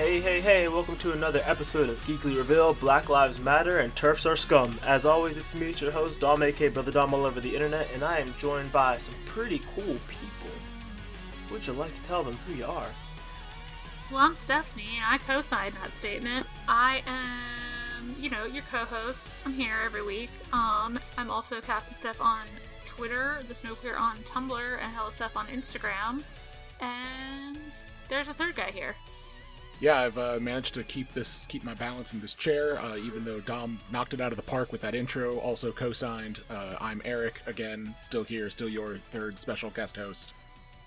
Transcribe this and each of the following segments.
Hey, welcome to another episode of Geekly Reveal, Black Lives Matter, and Turfs Are Scum. As always, it's me, your host, Dom, aka Brother Dom, all over the internet, and I am joined by some pretty cool people. Would you like to tell them who you are? Well, I'm Stephanie, and I co-sign that statement. I am, your co-host. I'm here every week. I'm also Captain Steph on Twitter, the Snowclear on Tumblr, and Hello Steph on Instagram. And there's a third guy here. Yeah, I've managed to keep my balance in this chair, even though Dom knocked it out of the park with that intro. Also co-signed. I'm Eric, again, still here, still your third special guest host,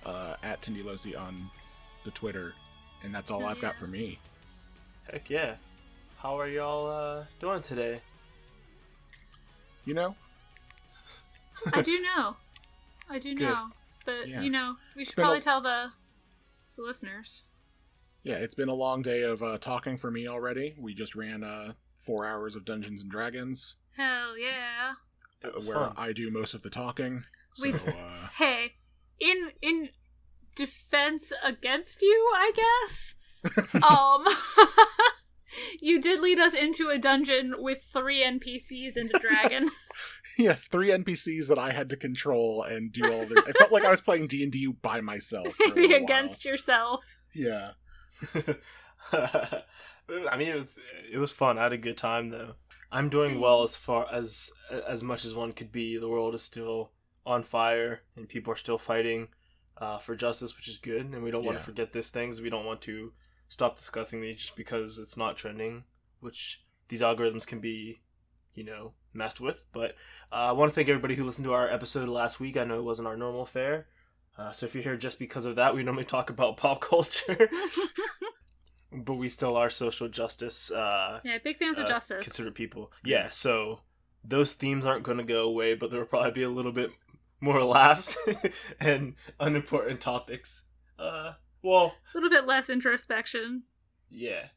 at Tindylosi on the Twitter, and that's all I've got for me. Heck yeah. How are y'all doing today? You know? I do know. But, we should probably tell the listeners. Yeah, it's been a long day of talking for me already. We just ran 4 hours of Dungeons and Dragons. Hell yeah. Where fun. I do most of the talking. So, hey, in defense against you, I guess, you did lead us into a dungeon with 3 NPCs and a dragon. Yes, 3 NPCs that I had to control and do all the... I felt like I was playing D&D by myself. Maybe against yourself. Yeah. I mean, it was fun. I had a good time though. I'm doing well as far as much as one could be. The world is still on fire, and people are still fighting for justice, which is good. And we don't want to forget these things. We don't want to stop discussing these just because it's not trending, which these algorithms can be, messed with. But I want to thank everybody who listened to our episode last week. I know it wasn't our normal fare. So if you're here just because of that, we normally talk about pop culture. But we still are social justice. Big fans of justice. Considered people. Yeah, so those themes aren't going to go away, but there will probably be a little bit more laughs and unimportant topics. A little bit less introspection. Yeah.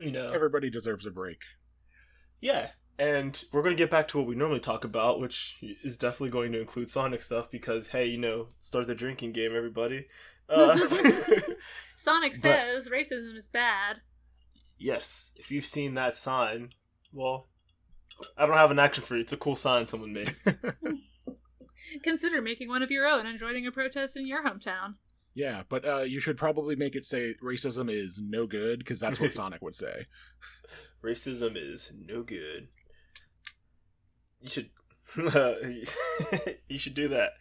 Everybody deserves a break. Yeah. And we're going to get back to what we normally talk about, which is definitely going to include Sonic stuff because, hey, start the drinking game, everybody. Sonic says racism is bad. Yes. If you've seen that sign, well, I don't have an action for you. It's a cool sign someone made. Consider making one of your own and joining a protest in your hometown. Yeah, but you should probably make it say racism is no good, because that's what Sonic would say. Racism is no good. You should do that.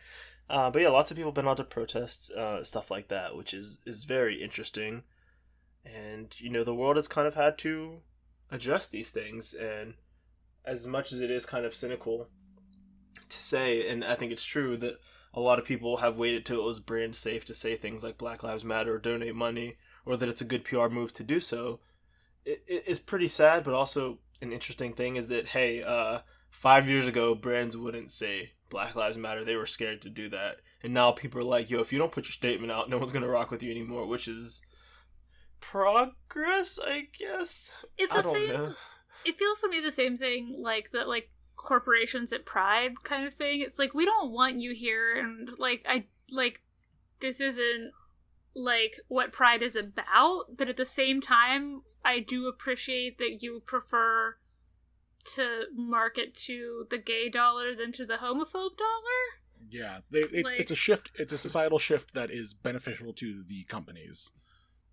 But yeah, lots of people have been out to protests, stuff like that, which is very interesting. And, the world has kind of had to address these things. And as much as it is kind of cynical to say, and I think it's true, that a lot of people have waited till it was brand safe to say things like Black Lives Matter or donate money, or that it's a good PR move to do so. It is pretty sad, but also an interesting thing is that, hey, 5 years ago, brands wouldn't say Black Lives Matter. They were scared to do that. And now people are like, yo, if you don't put your statement out, no one's going to rock with you anymore, which is progress, I guess. It's the same. It feels to me the same thing, like that, like corporations at Pride kind of thing. It's like, we don't want you here, and this isn't like what Pride is about, but at the same time, I do appreciate that you prefer to market to the gay dollar than to the homophobe dollar. Yeah, it's a shift. It's a societal shift that is beneficial to the companies.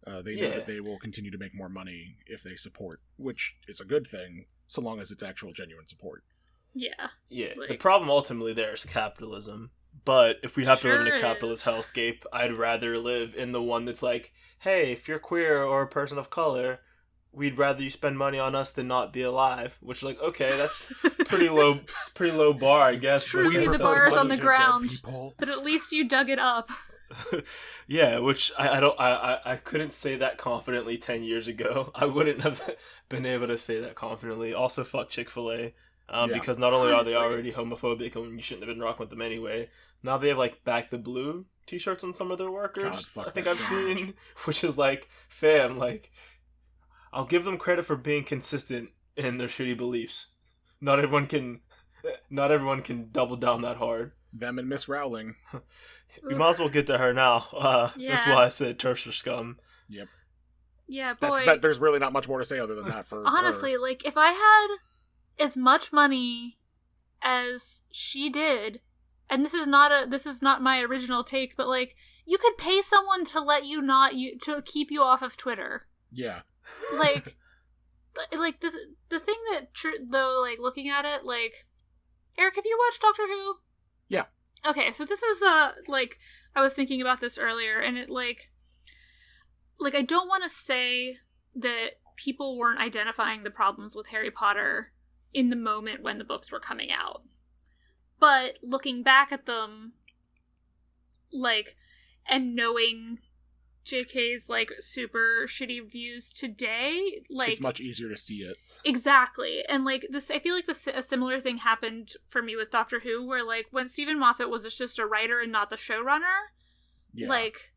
They know that they will continue to make more money if they support, which is a good thing, so long as it's actual genuine support. Yeah. Yeah, the problem ultimately there is capitalism. But if we have to live in a capitalist hellscape, I'd rather live in the one that's like, hey, if you're queer or a person of color, we'd rather you spend money on us than not be alive. Which, like, okay, that's pretty low bar, I guess. Truly, the bar is on the ground, but at least you dug it up. Yeah, which I couldn't say that confidently 10 years ago. I wouldn't have been able to say that confidently. Also, fuck Chick-fil-A. Because not only are they already homophobic and you shouldn't have been rocking with them anyway, now they have, like, Back the Blue t-shirts on some of their workers. I think I've seen, which is like, fam, like, I'll give them credit for being consistent in their shitty beliefs. Not everyone can double down that hard. Them and Miss Rowling. We might as well get to her now. That's why I said turfs are scum. Yep. Yeah, boy. There's really not much more to say other than that for honestly, her. like, if I had as much money as she did, and this is not my original take, but like, you could pay someone to let you to keep you off of Twitter. Yeah. Like the thing that though, like, looking at it, like, Eric, have you watched Doctor Who? Yeah. Okay, so this is like, I was thinking about this earlier, and it like I don't want to say that people weren't identifying the problems with Harry Potter in the moment when the books were coming out. But looking back at them, like, and knowing JK's, like, super shitty views today, like, it's much easier to see it. Exactly. And, like, this, I feel like a similar thing happened for me with Doctor Who, where, like, when Stephen Moffat was just a writer and not the showrunner, Yeah. like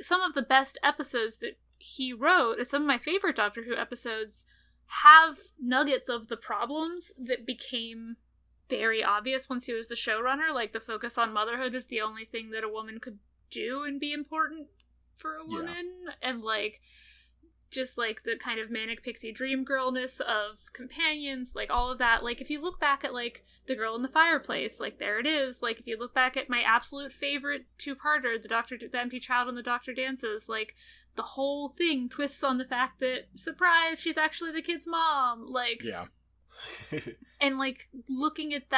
some of the best episodes that he wrote, and some of my favorite Doctor Who episodes, have nuggets of the problems that became very obvious once he was the showrunner. Like, the focus on motherhood is the only thing that a woman could do and be important for a woman. Yeah. And, like, just, like, the kind of manic pixie dream girlness of companions, like, all of that. Like, if you look back at, like, The Girl in the Fireplace, like, there it is. Like, if you look back at my absolute favorite two-parter, The Empty Child and the Doctor Dances, like, the whole thing twists on the fact that, surprise, she's actually the kid's mom. Like, yeah. And, like, looking at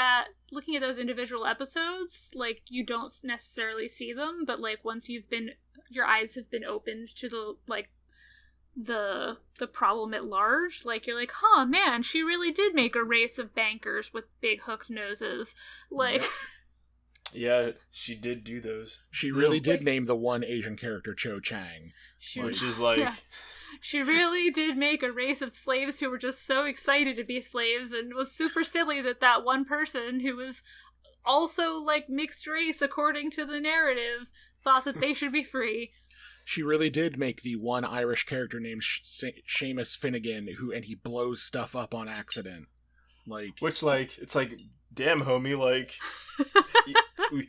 those individual episodes, like, you don't necessarily see them, but, like, once your eyes have been opened to the, like, the problem at large, like, you're like, huh, man, she really did make a race of bankers with big hooked noses. Like, yeah, she did do those. She really did name the one Asian character Cho Chang, which is like, yeah. She really did make a race of slaves who were just so excited to be slaves, and it was super silly that one person who was also, like, mixed race according to the narrative thought that they should be free. She really did make the one Irish character named Seamus Finnegan, and he blows stuff up on accident. Like, which, like, it's like, damn, homie, like,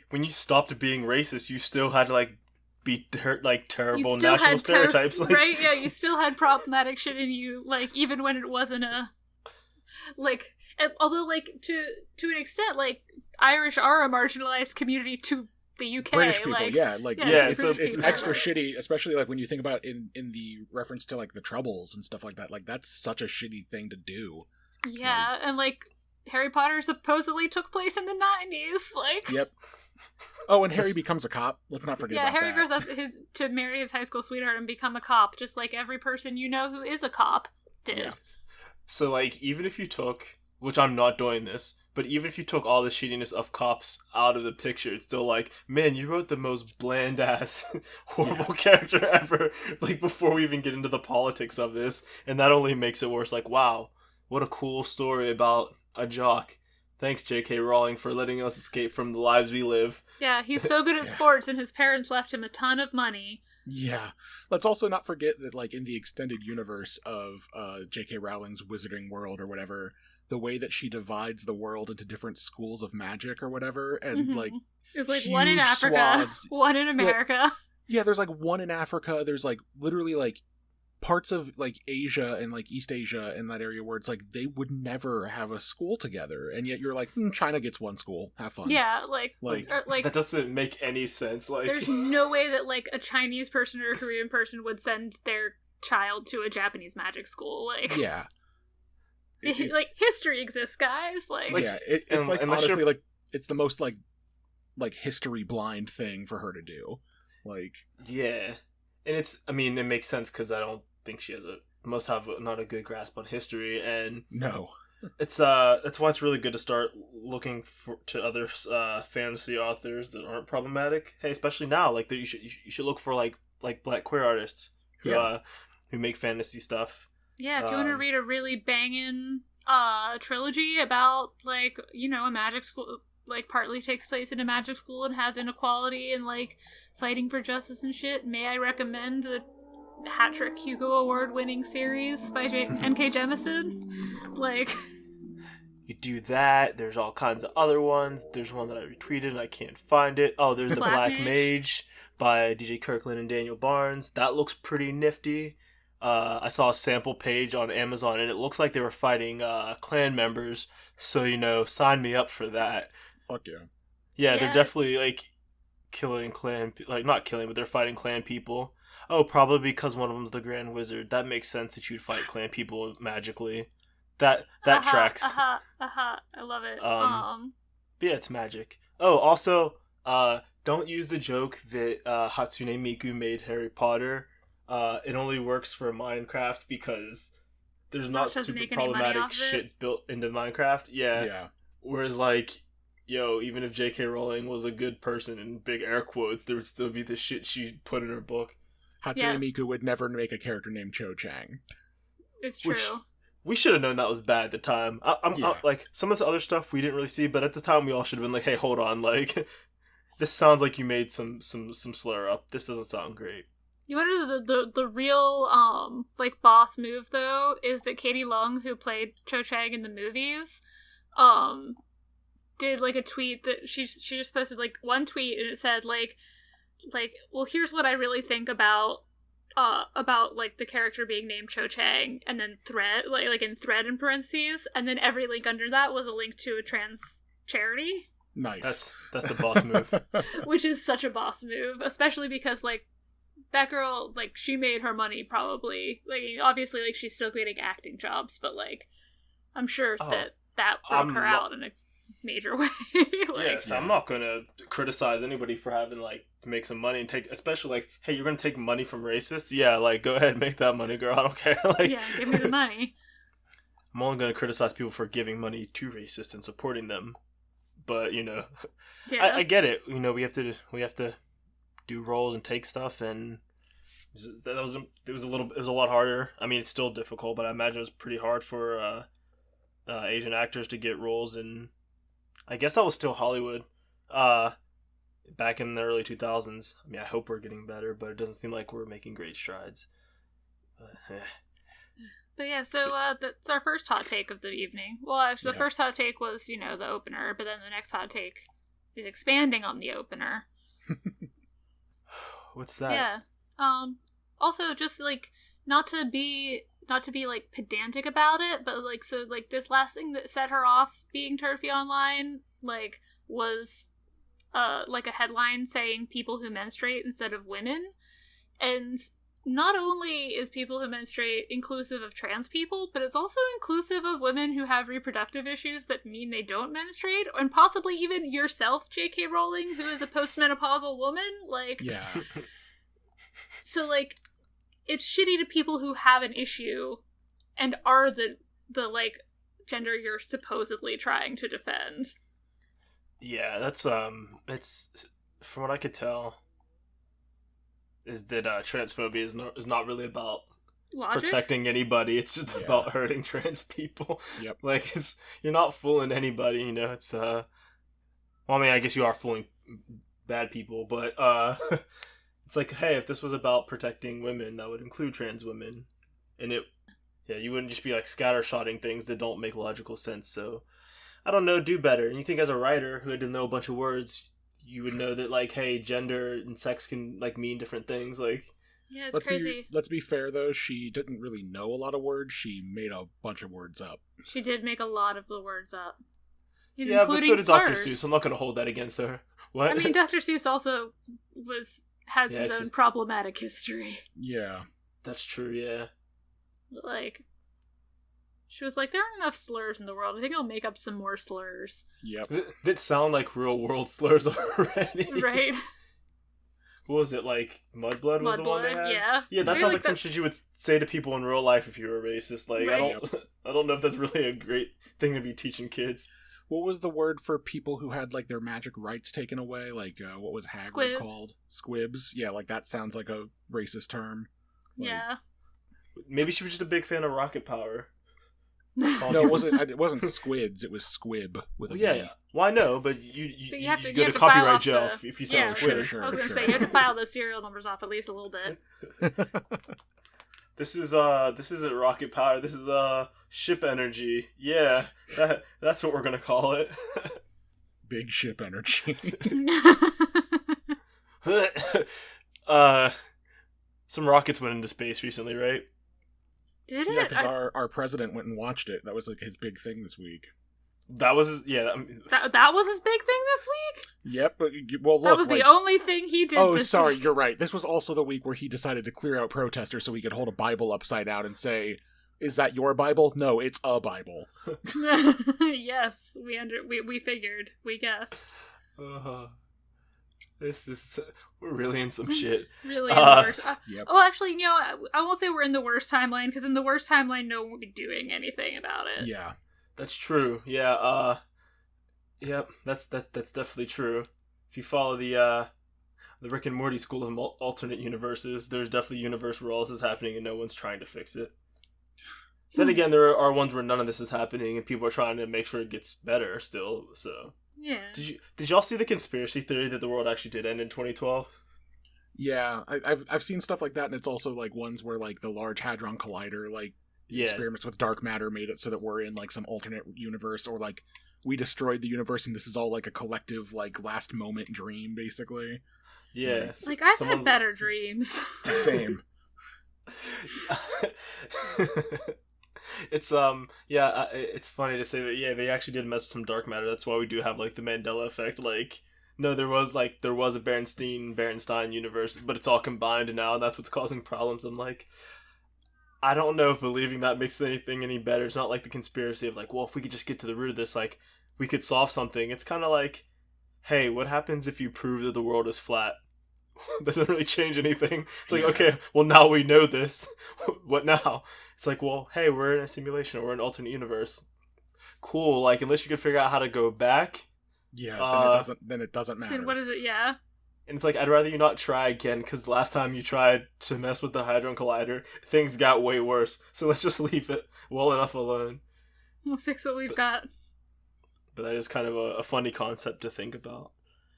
when you stopped being racist, you still had to, like, be terrible national stereotypes. Like, right? Yeah, you still had problematic shit in you, like, even when it wasn't like, although, like, to an extent, like, Irish are a marginalized community to the UK. British people, like, it's extra shitty, especially, like, when you think about in the reference to, like, the Troubles and stuff like that. Like, that's such a shitty thing to do. Yeah, and, like, Harry Potter supposedly took place in the 90s. Like, yep. Oh, and Harry becomes a cop. Let's not forget about that. Yeah, Harry grows up to marry his high school sweetheart and become a cop, just like every person you know who is a cop did. Yeah. So, like, even if you took, which I'm not doing this, but even if you took all the shittiness of cops out of the picture, it's still like, man, you wrote the most bland-ass, horrible character ever, like, before we even get into the politics of this, and that only makes it worse. Like, wow, what a cool story about a jock. Thanks, J.K. Rowling, for letting us escape from the lives we live. Yeah, he's so good at sports, and his parents left him a ton of money. Yeah. Let's also not forget that, like, in the extended universe of J.K. Rowling's Wizarding World or whatever, the way that she divides the world into different schools of magic or whatever, and, like, there's, like, one in Africa, one in America. Yeah, there's, like, one in Africa. There's, like, literally, like, parts of, like, Asia and, like, East Asia and that area where it's like they would never have a school together, and yet you're like, China gets one school, have fun. Yeah, like that doesn't make any sense. Like, there's no way that, like, a Chinese person or a Korean person would send their child to a Japanese magic school. Like, yeah, like, history exists, guys. Like yeah, it's like, honestly, like, it's the most like history blind thing for her to do. Like, yeah, and it's, I mean, it makes sense because I don't think she must have not a good grasp on history, and no, it's that's why it's really good to start looking to other fantasy authors that aren't problematic. Hey, especially now, like, you should look for like Black queer artists who make fantasy stuff. Yeah, if you want to read a really banging trilogy about, like, you know, a magic school, like, partly takes place in a magic school and has inequality and, like, fighting for justice and shit, may I recommend the hat trick Hugo Award winning series by N.K. Jemisin? Like, you do that. There's all kinds of other ones. There's one that I retweeted and I can't find it. Oh, there's the Black Mage. by DJ Kirkland and Daniel Barnes. That looks pretty nifty. I saw a sample page on Amazon, and it looks like they were fighting clan members. So, sign me up for that. Fuck yeah. Yeah, they're definitely, like, killing clan... Like, not killing, but they're fighting clan people. Oh, probably because one of them's the Grand Wizard. That makes sense that you'd fight clan people magically. That tracks. I love it. But yeah, it's magic. Oh, also, don't use the joke that Hatsune Miku made Harry Potter. It only works for Minecraft because there's not super problematic shit built into Minecraft. Yeah. Whereas, like, even if J.K. Rowling was a good person, in big air quotes, there would still be the shit she put in her book. Hatsune Miku would never make a character named Cho Chang. It's true. We should have known that was bad at the time. I'm like, some of this other stuff we didn't really see, but at the time we all should have been like, hey, hold on, like, this sounds like you made some slur up. This doesn't sound great. You wonder the real like boss move though is that Katie Leung, who played Cho Chang in the movies, did like a tweet that she just posted like one tweet, and it said like well, here's what I really think about like the character being named Cho Chang, and then thread like in thread in parentheses, and then every link under that was a link to a trans charity. Nice. That's the boss move. Which is such a boss move, especially because like that girl, like, she made her money probably. Like, obviously, like, she's still getting acting jobs, but like, I'm sure that broke her out in a major way. I'm not gonna criticize anybody for having like to make some money and take, especially like, hey, you're gonna take money from racists? Yeah, like, go ahead and make that money, girl. I don't care. Like, yeah, give me the money. I'm only gonna criticize people for giving money to racists and supporting them, but I get it. We have to do roles and take stuff, and it was a lot harder. I mean, it's still difficult, but I imagine it was pretty hard for Asian actors to get roles, and I guess that was still Hollywood back in the early 2000s. I mean, I hope we're getting better, but it doesn't seem like we're making great strides. But yeah, so that's our first hot take of the evening. Well, actually, the first hot take was, the opener, but then the next hot take is expanding on the opener. What's that? Yeah. Also, just like not to be like pedantic about it, but like, so like this last thing that set her off being turfy online, like, was like a headline saying people who menstruate instead of women. And not only is people who menstruate inclusive of trans people, but it's also inclusive of women who have reproductive issues that mean they don't menstruate, and possibly even yourself, J.K. Rowling, who is a postmenopausal woman. Like, yeah. So, like, it's shitty to people who have an issue and are the like, gender you're supposedly trying to defend. Yeah, that's, it's, from what I could tell, is that transphobia is not really about Logic? Protecting anybody. It's just about hurting trans people. Yep. Like, you're not fooling anybody, it's, well, I mean, I guess you are fooling bad people, but, it's like, hey, if this was about protecting women, that would include trans women. And you wouldn't just be, like, scattershotting things that don't make logical sense, so, I don't know, do better. And you think as a writer who had to know a bunch of words, you would know that, like, hey, gender and sex can, like, mean different things, like... Yeah, it's crazy. Let's be fair, though, she didn't really know a lot of words, she made a bunch of words up. She did make a lot of the words up. Yeah, but so did Dr. Seuss, I'm not going to hold that against her. What? I mean, Dr. Seuss also has his own problematic history. Yeah. That's true, yeah. Like, she was like, there aren't enough slurs in the world. I think I'll make up some more slurs. Yep. That sound like real world slurs already. Right. What was it, like, Mudblood was the one they had? Yeah. Yeah, that sounds like some shit you would say to people in real life if you were racist. Like, right. I don't know if that's really a great thing to be teaching kids. What was the word for people who had, like, their magic rights taken away? Like, what was Hagrid called? Squibs? Yeah, like, that sounds like a racist term. Like, yeah. Maybe she was just a big fan of rocket power. No, it wasn't squids, it was squib with a B. Yeah. Well, I know, but you have go to to copyright jail the... if you say squid. Sure, I was going to say, you have to file the serial numbers off at least a little bit. This isn't rocket power. This is ship energy. Yeah, that's what we're gonna call it. Big ship energy. Some rockets went into space recently, right? Did Yeah, it? because our president went and watched it. That was like his big thing this week. That was yeah. That was his big thing this week? Yep. Well, look. That was the only thing he did. Oh, this sorry. week. You're right. This was also the week where he decided to clear out protesters so he could hold a Bible upside down and say, "Is that your Bible? No, it's a Bible." Yes, we figured, we guessed. This is we're really in some shit. Really in the worst. Yep. Well, actually, I won't say we're in the worst timeline, because in the worst timeline, no one will be doing anything about it. Yeah. That's true. Yeah. Yep. That's definitely true. If you follow the Rick and Morty school of alternate universes, there's definitely a universe where all this is happening and no one's trying to fix it. Then again, there are ones where none of this is happening and people are trying to make sure it gets better still. So yeah. Did y'all see the conspiracy theory that the world actually did end in 2012? Yeah, I've seen stuff like that, and it's also like ones where like the Large Hadron Collider experiments with dark matter made it so that we're in like some alternate universe, or like we destroyed the universe and this is all like a collective like last moment dream, basically. Yeah. Like I've had better dreams. Same. It's it's funny to say that they actually did mess with some dark matter. That's why we do have like the Mandela effect. Like, no, there was a Berenstein universe, but it's all combined now, and that's what's causing problems. I'm like, I don't know if believing that makes anything any better. It's not like the conspiracy of like, well, if we could just get to the root of this, like we could solve something. It's kind of like, hey, what happens if you prove that the world is flat? That doesn't really change anything. It's like, okay, well, now we know this. What now? It's like, well, hey, we're in a simulation, or we're in an alternate universe. Cool. Like, unless you can figure out how to go back. Yeah, then it doesn't matter. Then what is it? Yeah. And it's like, I'd rather you not try again, because last time you tried to mess with the Hadron Collider, things got way worse. So let's just leave it well enough alone. We'll fix what we've got. But that is kind of a funny concept to think about.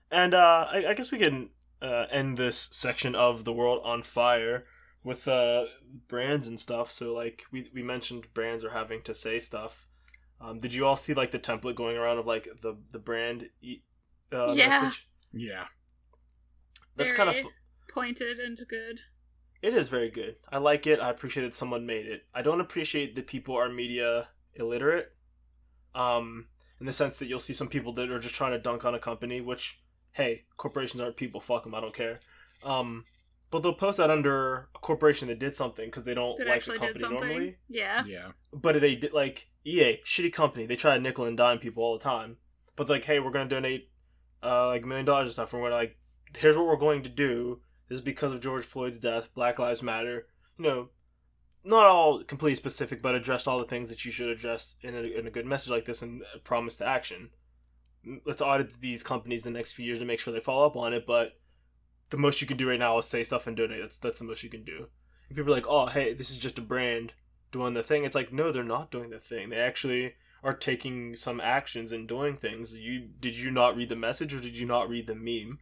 And I guess we can end this section of the world on fire with brands and stuff. So like we mentioned, brands are having to say stuff. Did you all see like the template going around of like the brand message? Yeah. That's very kind of pointed and good. It is very good. I like it. I appreciate that someone made it. I don't appreciate that people are media illiterate. In the sense that you'll see some people that are just trying to dunk on a company, which, hey, corporations aren't people. Fuck them. I don't care. But they'll post that under a corporation that did something because they don't like the company normally. Yeah. Yeah. But they did, like, EA, shitty company. They try to nickel and dime people all the time. But like, hey, we're going to donate like $1 million and stuff. And we're like, here's what we're going to do. This is because of George Floyd's death. Black Lives Matter. You know, not all completely specific, but addressed all the things that you should address in a good message like this and promise to action. Let's audit these companies the next few years to make sure they follow up on it, but the most you can do right now is say stuff and donate. That's the most you can do. And people are like, oh, hey, this is just a brand doing the thing. It's like, no, they're not doing the thing. They actually are taking some actions and doing things. Did you not read the message, or did you not read the meme?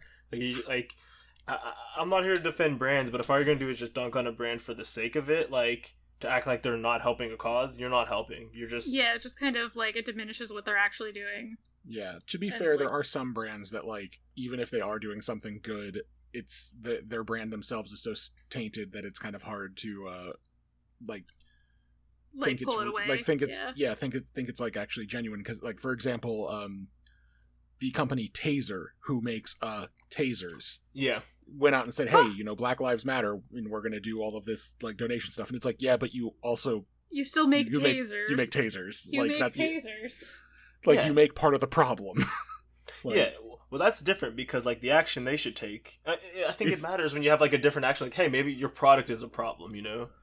I'm not here to defend brands, but if all you're going to do is just dunk on a brand for the sake of it, like, to act like they're not helping a cause, you're not helping. You're just... Yeah, it's just kind of, like, it diminishes what they're actually doing. Yeah, to be fair, there are some brands that, like, even if they are doing something good, it's their brand themselves is so tainted that it's kind of hard to, think pull it's... it away. Like, think it's, like, actually genuine. Because, like, for example, the company Taser, who makes, tasers... Yeah. Went out and said, hey, Black Lives Matter, and we're going to do all of this, like, donation stuff. And it's like, yeah, but you also... You still make tasers. You make tasers. You like, make that's, tasers. Like, you make part of the problem. Like, yeah, well, that's different because, like, the action they should take... I think it matters when you have, like, a different action. Like, hey, maybe your product is a problem,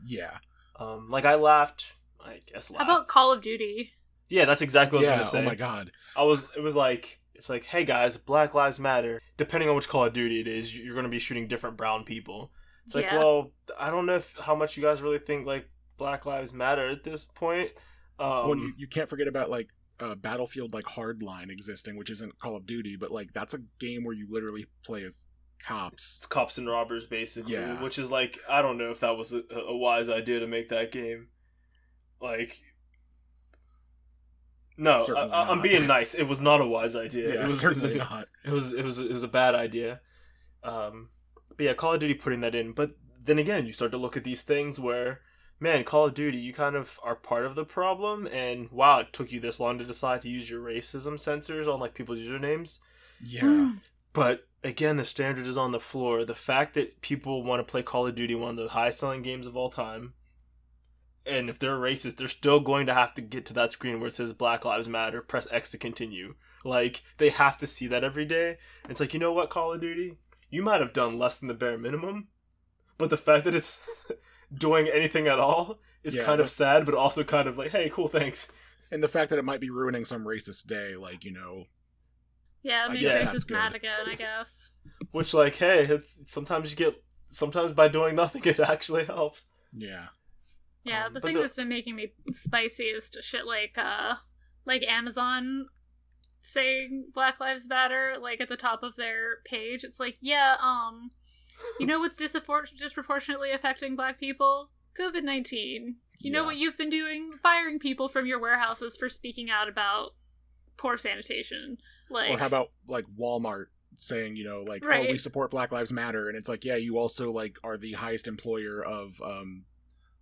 Yeah. Like, I laughed. How about Call of Duty? Yeah, that's exactly what I was going to say. Oh my god. It was like... It's like, hey guys, Black Lives Matter. Depending on which Call of Duty it is, you're going to be shooting different brown people. It's like, well, I don't know how much you guys really think, like, Black Lives Matter at this point. Well, you can't forget about, like, Battlefield, like, Hardline existing, which isn't Call of Duty, but, like, that's a game where you literally play as cops. It's cops and robbers, basically. Yeah. Which is, like, I don't know if that was a wise idea to make that game. Like... No, I'm being nice. It was not a wise idea. Yeah, it was certainly not. It was a bad idea. But yeah, Call of Duty putting that in. But then again, you start to look at these things where, man, Call of Duty, you kind of are part of the problem, and wow, it took you this long to decide to use your racism sensors on like people's usernames. Yeah. But again, the standard is on the floor. The fact that people want to play Call of Duty, one of the highest selling games of all time, and if they're racist, they're still going to have to get to that screen where it says Black Lives Matter, press X to continue. Like, they have to see that every day. It's like, you know what, Call of Duty? You might have done less than the bare minimum, but the fact that it's doing anything at all is kind of sad, but also kind of like, hey, cool, thanks. And the fact that it might be ruining some racist day, like, you know... Yeah, maybe racist mad again, I guess. Which, like, hey, it's sometimes by doing nothing, it actually helps. Yeah. Yeah, the thing that's been making me spicy is to shit like Amazon saying Black Lives Matter, like, at the top of their page. It's like, yeah, you know what's disproportionately affecting black people? COVID-19. You know what you've been doing? Firing people from your warehouses for speaking out about poor sanitation. Like, or how about, like, Walmart saying, you know, like, right. Oh, we support Black Lives Matter, and it's like, yeah, you also, like, are the highest employer of,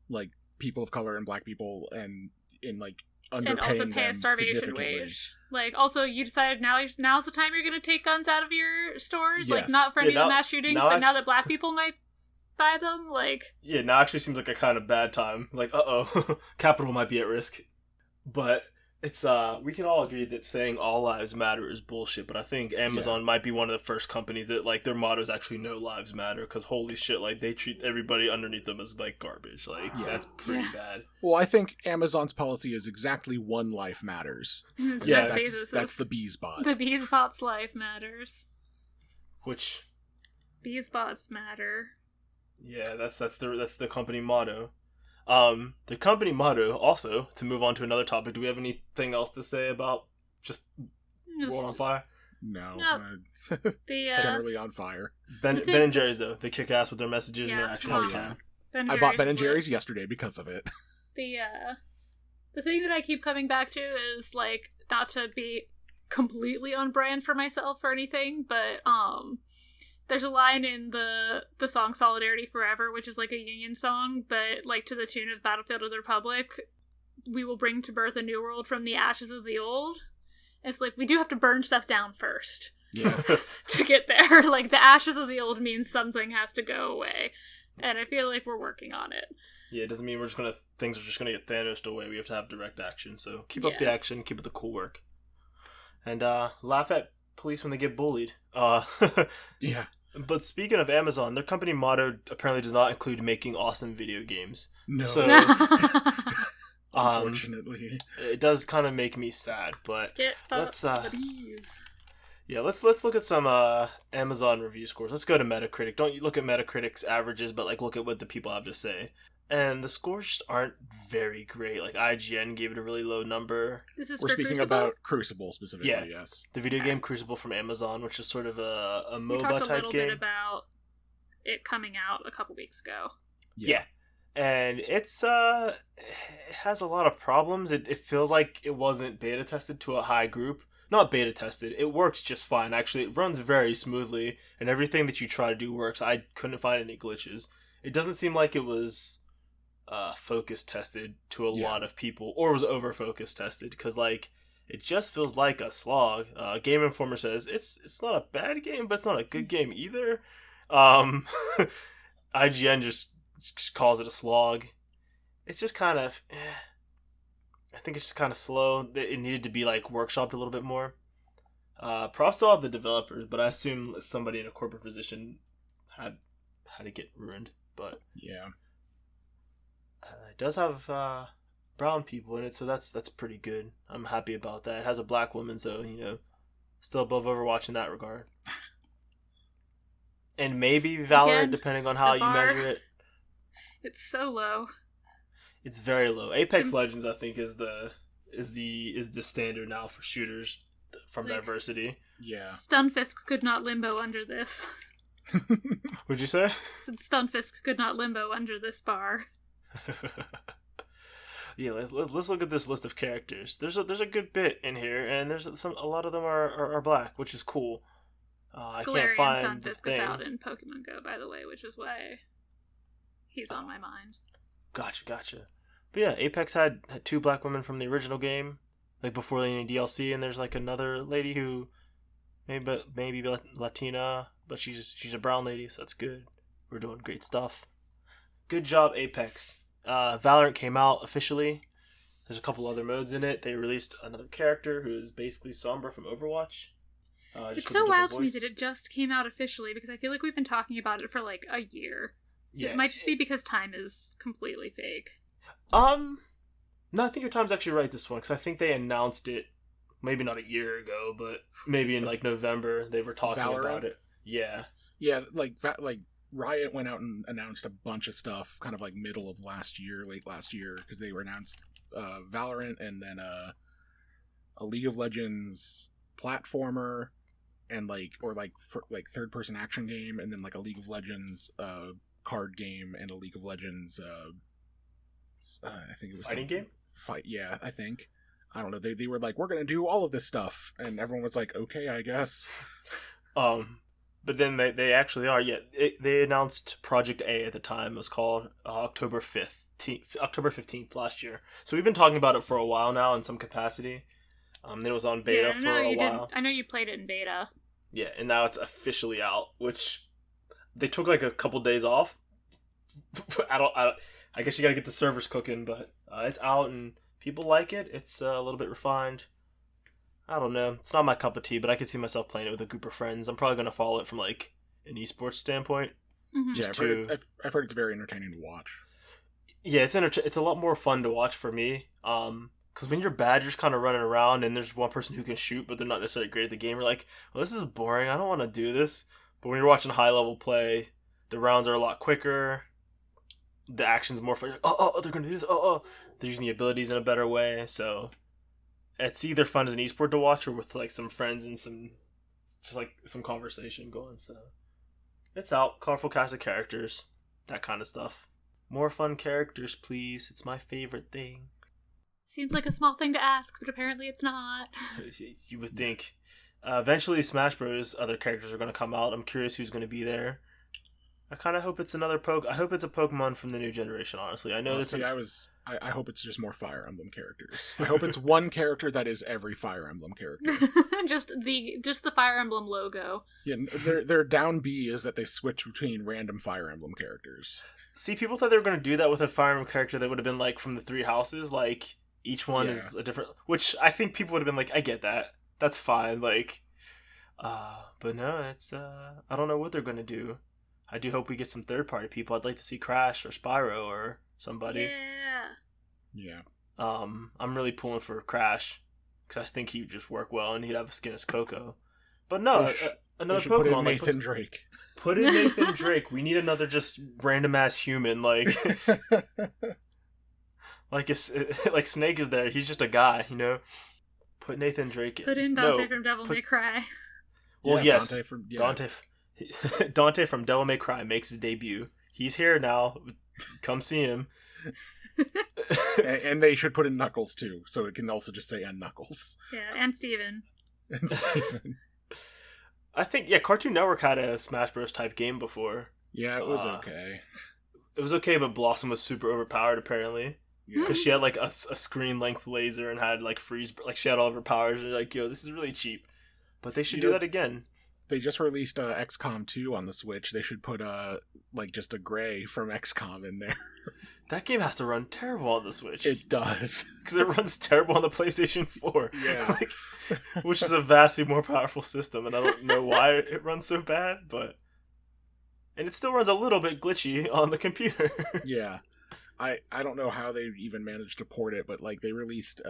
like, people of color and black people, and in, like, underpaying and also pay a starvation wage. Like, also, you decided now's the time you're going to take guns out of your stores? Yes. Like, not for any of the mass shootings, but now that black people might buy them? Like... Yeah, now actually seems like a kind of bad time. Like, uh-oh, capital might be at risk. But it's, we can all agree that saying all lives matter is bullshit, but I think Amazon might be one of the first companies that, like, their motto is actually no lives matter, because holy shit, like, they treat everybody underneath them as, like, garbage. Like, that's pretty bad. Well, I think Amazon's policy is exactly one life matters. Yeah, that's the Beesbot. The Beesbot's life matters. Which... Beesbots matter. Yeah, that's the company motto. The company motto, also, to move on to another topic, do we have anything else to say about just World on Fire? No. Generally on fire. Ben and Jerry's, though, they kick ass with their messages and their actual time. I bought Ben and Jerry's yesterday because of it. The thing that I keep coming back to is, like, not to be completely on brand for myself or anything, but, there's a line in the song Solidarity Forever, which is like a union song, but like to the tune of Battlefield of the Republic, we will bring to birth a new world from the ashes of the old. It's like, we do have to burn stuff down first. Yeah. To get there. Like, the ashes of the old means something has to go away. And I feel like we're working on it. Yeah, it doesn't mean things are just gonna get Thanos'd away. We have to have direct action. So keep up the action, keep up the cool work. And laugh at police when they get bullied. Yeah. But speaking of Amazon, their company motto apparently does not include making awesome video games. No. So, unfortunately, it does kind of make me sad. But let's look at some Amazon review scores. Let's go to Metacritic. Don't you look at Metacritic's averages, but like look at what the people have to say. And the scores just aren't very great. Like, IGN gave it a really low number. We're speaking Crucible? about Crucible specifically, yes. The video game Crucible from Amazon, which is sort of a MOBA type game. We talked a little bit about it coming out a couple weeks ago. Yeah. And it has a lot of problems. It feels like it wasn't beta tested to a high group. Not beta tested. It works just fine. Actually, it runs very smoothly, and everything that you try to do works. I couldn't find any glitches. It doesn't seem like it was focus tested to a lot of people, or was over focus tested, because like it just feels like a slog. Game Informer says it's not a bad game, but it's not a good game either. IGN just calls it a slog. It's just kind of I think it's just kind of slow. It needed to be like workshopped a little bit more. Props to all the developers, but I assume somebody in a corporate position had to get ruined. But yeah, it does have brown people in it, so that's pretty good. I'm happy about that. It has a black woman, so still above Overwatch in that regard. And maybe Valorant, depending on how you measure it. It's so low. It's very low. Apex Legends, I think, is the standard now for shooters from diversity. Yeah. Stunfisk could not limbo under this. What'd you say? Stunfisk could not limbo under this bar. Yeah, let's look at this list of characters. There's a good bit in here, and a lot of them are black, which is cool. I can't Galarian find the Sunfisk is thing. out in Pokemon Go, by the way, which is why he's on my mind. Gotcha. But yeah, Apex had 2 black women from the original game, like before any DLC, and there's like another lady who maybe Latina, but she's a brown lady, so that's good. We're doing great stuff. Good job, Apex. Valorant came out officially. There's a couple other modes in it. They released another character who is basically Sombra from Overwatch. It's so wild to me that it just came out officially, because I feel like we've been talking about it for like a year. Yeah. It might just be because time is completely fake. No, I think your time's actually right this one, because I think they announced it maybe not a year ago, but maybe in like November they were talking about it. Yeah. Yeah, like Riot went out and announced a bunch of stuff kind of like middle of late last year, because they were announced Valorant and then a League of Legends platformer and third person action game, and then like a League of Legends card game and a League of Legends I think it was fighting game? Yeah, I think. I don't know. They were like, we're going to do all of this stuff. And everyone was like, okay, I guess. But then they actually are. Yeah, they announced Project A at the time. It was called October 15th last year. So we've been talking about it for a while now in some capacity. It was on beta for a while. I know you played it in beta. Yeah, and now it's officially out, which they took like a couple days off. I guess you got to get the servers cooking, but it's out and people like it. It's a little bit refined. I don't know. It's not my cup of tea, but I could see myself playing it with a group of friends. I'm probably going to follow it from like an esports standpoint. Mm-hmm. Yeah, I've heard it's very entertaining to watch. Yeah, it's a lot more fun to watch for me. Because when you're bad, you're just kind of running around and there's one person who can shoot, but they're not necessarily great at the game. You're like, well, this is boring. I don't want to do this. But when you're watching high level play, the rounds are a lot quicker. The action's more fun. Oh, they're going to do this. They're using the abilities in a better way. So it's either fun as an esport to watch or with like some friends and some conversation going. So it's out. Colorful cast of characters. That kind of stuff. More fun characters, please. It's my favorite thing. Seems like a small thing to ask, but apparently it's not. You would think. Eventually, Smash Bros. Other characters are going to come out. I'm curious who's going to be there. I kind of hope it's another I hope it's a Pokemon from the new generation. Honestly, I know I hope it's just more Fire Emblem characters. I hope it's one character that is every Fire Emblem character. just the Fire Emblem logo. Yeah, their down B is that they switch between random Fire Emblem characters. See, people thought they were going to do that with a Fire Emblem character that would have been like from the 3 houses, like each one is a different. Which I think people would have been like, I get that. That's fine. Like, but no, it's I don't know what they're going to do. I do hope we get some third-party people. I'd like to see Crash or Spyro or somebody. Yeah. I'm really pulling for Crash because I think he'd just work well and he'd have a skin as Coco. But no, another Pokemon. Put in Nathan Drake. Put in Nathan Drake. We need another just random-ass human. Like like Snake is there. He's just a guy, you know? Put Nathan Drake in. Put in Dante from Devil May Cry. Well, yes. Dante Dante from Devil May Cry makes his debut. He's here now. Come see him. and they should put in Knuckles too, so it can also just say and Knuckles. Yeah, and Steven. I think Cartoon Network had a Smash Bros. Type game before. Yeah, it was okay. It was okay, but Blossom was super overpowered apparently. Because she had like a screen length laser and had like freeze, like she had all of her powers. And like, yo, this is really cheap. But they should do that again. They just released XCOM 2 on the Switch. They should put like just a Gray from XCOM in there. That game has to run terrible on the Switch. It does. Because it runs terrible on the PlayStation 4. Yeah. Which is a vastly more powerful system, and I don't know why it runs so bad, but... And it still runs a little bit glitchy on the computer. Yeah. I don't know how they even managed to port it, but like they released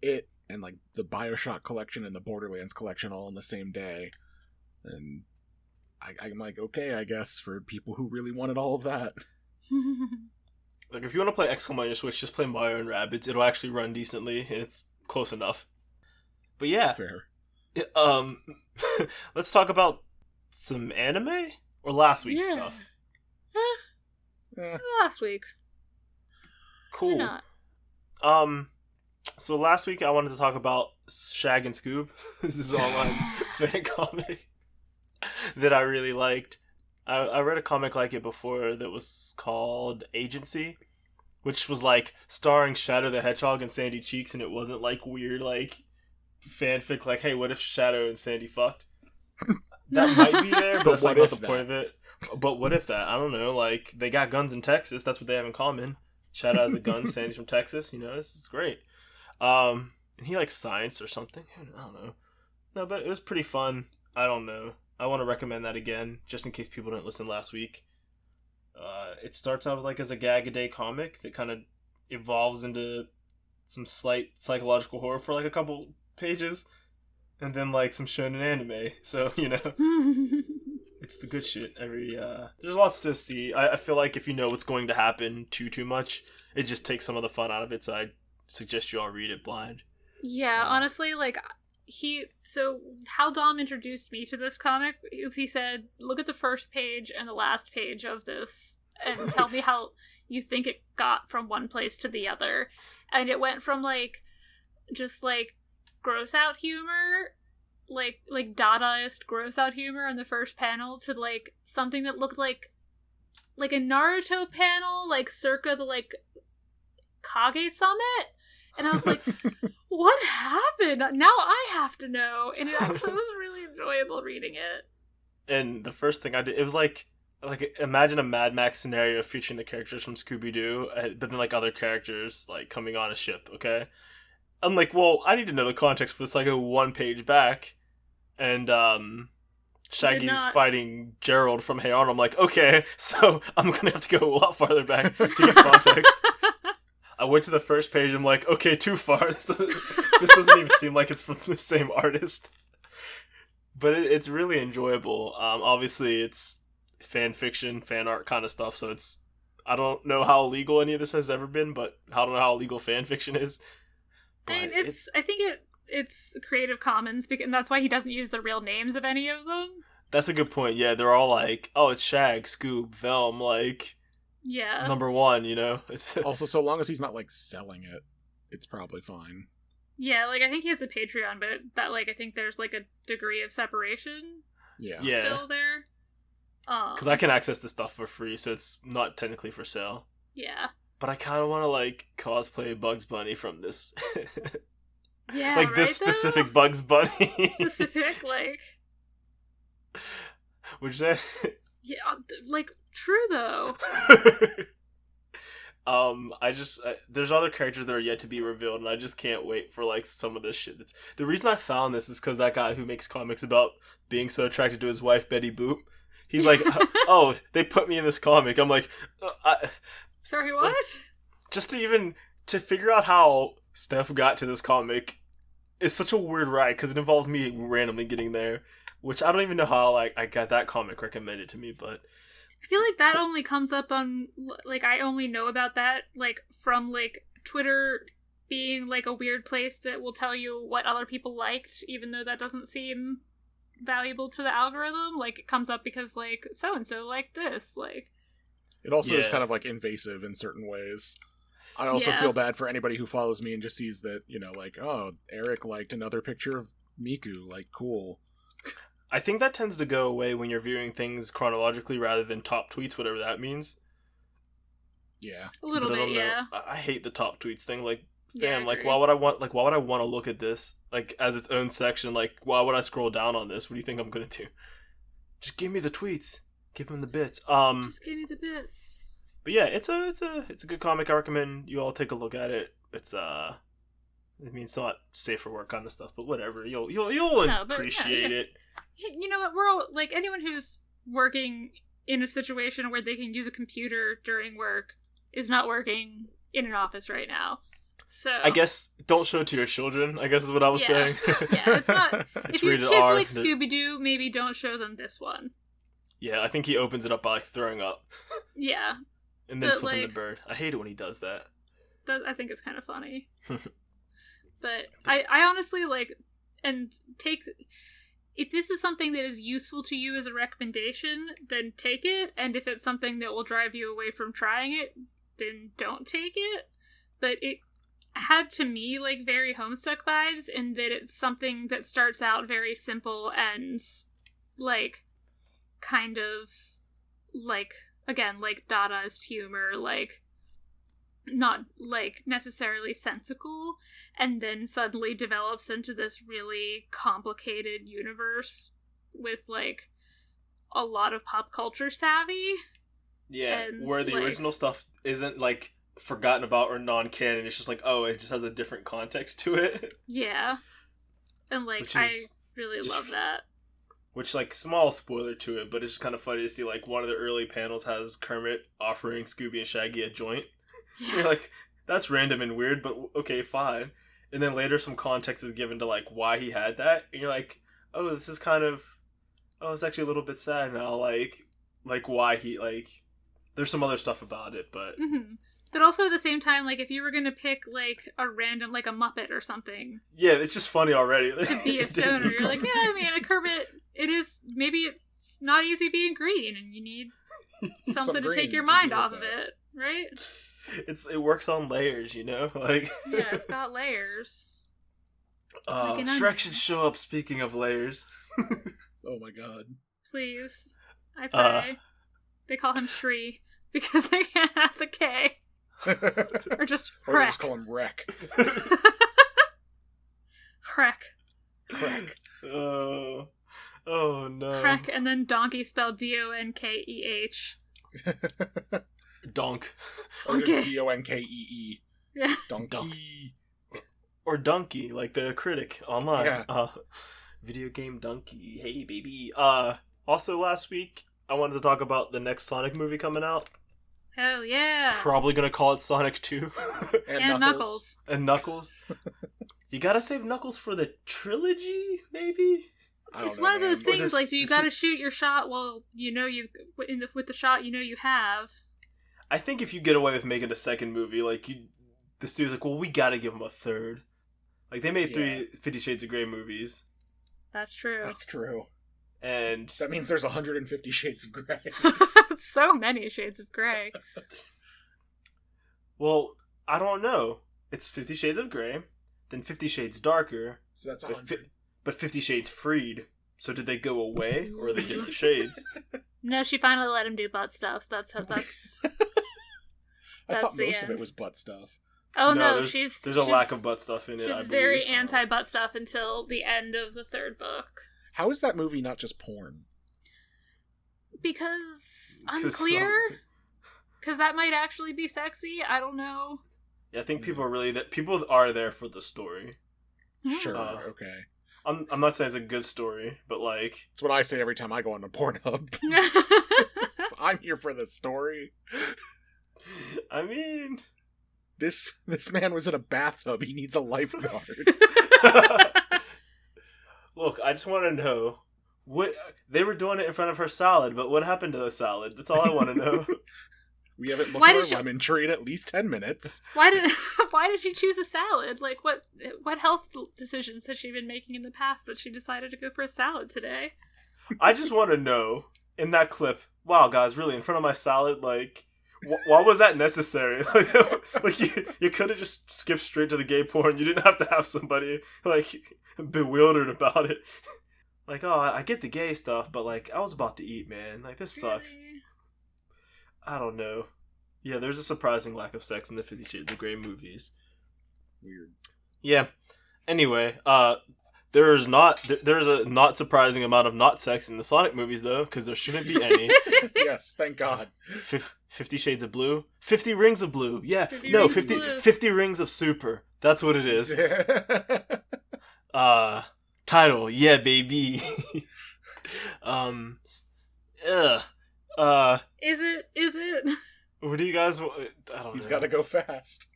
it and like the BioShock collection and the Borderlands collection all on the same day. And I'm like, okay, I guess, for people who really wanted all of that. Like, if you want to play XCOM on your Switch, just play Mario and Rabbids. It'll actually run decently, and it's close enough. But yeah. Fair. Let's talk about some anime? Or last week's stuff? Last week. Cool. Why not? So last week I wanted to talk about Shag and Scoob. This is online fan comic. that I really liked. I read a comic like it before that was called Agency, which was like starring Shadow the Hedgehog and Sandy Cheeks, and it wasn't like weird like fanfic like, hey, what if Shadow and Sandy fucked? That might be there, but that's like not the point of it. But what if that? I don't know. Like, they got guns in Texas. That's what they have in common. Shadow has the guns. Sandy's from Texas. You know, this is great. And he likes science or something. I don't know. No, but it was pretty fun. I don't know. I want to recommend that again, just in case people didn't listen last week. It starts out like as a gag-a-day comic that kind of evolves into some slight psychological horror for like a couple pages, and then like some shonen anime. So, you know, it's the good shit. There's lots to see. I feel like if you know what's going to happen too much, it just takes some of the fun out of it. So I suggest you all read it blind. Yeah, honestly, like so how Dom introduced me to this comic is he said, look at the first page and the last page of this and tell me how you think it got from one place to the other. And it went from like just like gross out humor, like Dadaist gross out humor in the first panel, to like something that looked like a Naruto panel, like circa the like Kage Summit. And I was like, what happened? Now I have to know. And it actually was really enjoyable reading it. And the first thing I did, it was like imagine a Mad Max scenario featuring the characters from Scooby-Doo, but then like other characters like coming on a ship, okay? I'm like, well, I need to know the context for this. So I go one page back, and Shaggy's fighting Gerald from Hey Arnold. I'm like, okay, so I'm going to have to go a lot farther back to get context. I went to the first page, I'm like, okay, too far. This doesn't even seem like it's from the same artist. But it's really enjoyable. Obviously, it's fan fiction, fan art kind of stuff, so it's... I don't know how illegal any of this has ever been, but I don't know how illegal fan fiction is. But I mean, I think it's Creative Commons, and that's why he doesn't use the real names of any of them. That's a good point, yeah. They're all like, oh, it's Shag, Scoob, Velm, like... Yeah. Number one, you know? Also, so long as he's not, like, selling it, it's probably fine. Yeah, like, I think he has a Patreon, but that, like, I think there's, like, a degree of separation still there. Because I can access the stuff for free, so it's not technically for sale. Yeah. But I kind of want to, like, cosplay Bugs Bunny from this. Yeah, like, this specific Bugs Bunny. Specific, like... Would you say? Yeah, like, true, though. There's other characters that are yet to be revealed, and I just can't wait for, like, some of this shit. The reason I found this is because that guy who makes comics about being so attracted to his wife, Betty Boop, he's like, oh, they put me in this comic. I'm like, sorry, what? Just to figure out how Steph got to this comic is such a weird ride, because it involves me randomly getting there, which I don't even know how, like, I got that comic recommended to me, but... I feel like that only comes up on, like, I only know about that, like, from, like, Twitter being, like, a weird place that will tell you what other people liked, even though that doesn't seem valuable to the algorithm. Like, it comes up because, like, so-and-so liked this, like... It also is kind of, like, invasive in certain ways. I also feel bad for anybody who follows me and just sees that, you know, like, oh, Eric liked another picture of Miku, like, cool. I think that tends to go away when you're viewing things chronologically rather than top tweets, whatever that means. Yeah. A little bit, yeah. I hate the top tweets thing. Like, fam, like, why would I want to look at this, like, as its own section? Like, why would I scroll down on this? What do you think I'm gonna do? Just give me the tweets. Give them the bits. Just give me the bits. But yeah, it's a good comic. I recommend you all take a look at it. It's I mean, it's not safe for work kind of stuff, but whatever. You'll appreciate it. You know what? We're all, like, anyone who's working in a situation where they can use a computer during work is not working in an office right now. So I guess don't show it to your children, I guess is what I was saying. Yeah, it's not. It's if your rated kids R, like Scooby-Doo, maybe don't show them this one. Yeah, I think he opens it up by, like, throwing up. Yeah. And then flipping the bird. I hate it when he does that. I think it's kind of funny. But I honestly, like, and take... If this is something that is useful to you as a recommendation, then take it. And if it's something that will drive you away from trying it, then don't take it. But it had, to me, like, very Homestuck vibes, in that it's something that starts out very simple and, like, kind of, like, again, like, Dadaist humor, like, not, like, necessarily sensical, and then suddenly develops into this really complicated universe with, like, a lot of pop culture savvy. Yeah, and, where the like, original stuff isn't, like, forgotten about or non-canon. It's just like, oh, it just has a different context to it. Yeah. And, like, I really love that. Which, like, small spoiler to it, but it's just kind of funny to see, like, one of the early panels has Kermit offering Scooby and Shaggy a joint. Yeah. You're like, that's random and weird, but okay, fine. And then later some context is given to, like, why he had that. And you're like, oh, this is kind of... Oh, it's actually a little bit sad now. Like why he, like... There's some other stuff about it, but... Mm-hmm. But also at the same time, like, if you were gonna pick, like, a random, like, a Muppet or something... Yeah, it's just funny already. To be a stoner, you're like, yeah, I mean, a Kermit, maybe it's not easy being green, and you need something to take your mind off of it, right? It works on layers, you know? Like... Yeah, it's got layers. Like Shrek should show up, speaking of layers. Oh my god. Please. I pray. They call him Shri, because they can't have the K. Or just Or they Hrek. just call him Wreck. Hrek. Wreck. Oh no. Hrek, and then donkey spelled Donkeh. Donk. Or Okay. just Donkee. Yeah. Donkey. Or Donkey, like the critic online. Yeah. Video game donkey. Hey, baby. Also last week, I wanted to talk about the next Sonic movie coming out. Hell yeah. Probably gonna call it Sonic 2. And Knuckles. And Knuckles. You gotta save Knuckles for the trilogy, maybe? It's one of those things, like, you gotta he... shoot your shot while you know with the shot you know you have. I think if you get away with making a second movie, like, the studio's like, well, we gotta give him a third. Like, they made 3 50 Shades of Grey movies. That's true. That's true. And... That means there's 150 Shades of Grey. So many shades of Grey. Well, I don't know. It's 50 Shades of Grey, then 50 Shades Darker, So that's 100. but 50 Shades Freed. So did they go away, or are they different shades? No, she finally let him do butt stuff. That's I thought most of it was butt stuff. Oh no, there's a lack of butt stuff in it. She's very anti-butt stuff until the end of the third book. How is that movie not just porn? Because unclear. Because that might actually be sexy. I don't know. Yeah, I think people are there for the story. Sure, okay. I'm not saying it's a good story, but like it's what I say every time I go on the Pornhub. So I'm here for the story. I mean, this man was in a bathtub. He needs a lifeguard. Look, I just want to know what they were doing it in front of her salad, but what happened to the salad? That's all I want to know. We haven't looked at our lemon tree in at least 10 minutes. Why did she choose a salad? Like, what health decisions has she been making in the past that she decided to go for a salad today? I just want to know, in that clip, wow, guys, really, in front of my salad, like, why was that necessary? Like you could have just skipped straight to the gay porn. You didn't have to have somebody, like, bewildered about it. Like, oh, I get the gay stuff, but, like, I was about to eat, man. Like, this sucks. Really? I don't know. Yeah, there's a surprising lack of sex in the 50 Shades of Grey movies. Weird. Yeah. Anyway, there's a not surprising amount of not sex in the Sonic movies, though, because there shouldn't be any. Yes, thank God. 50 Shades of Blue? 50 Rings of Blue. Yeah. 50 Rings of Super. That's what it is. Title, yeah, baby. Is it? What do you guys... I don't know. He's gotta go fast.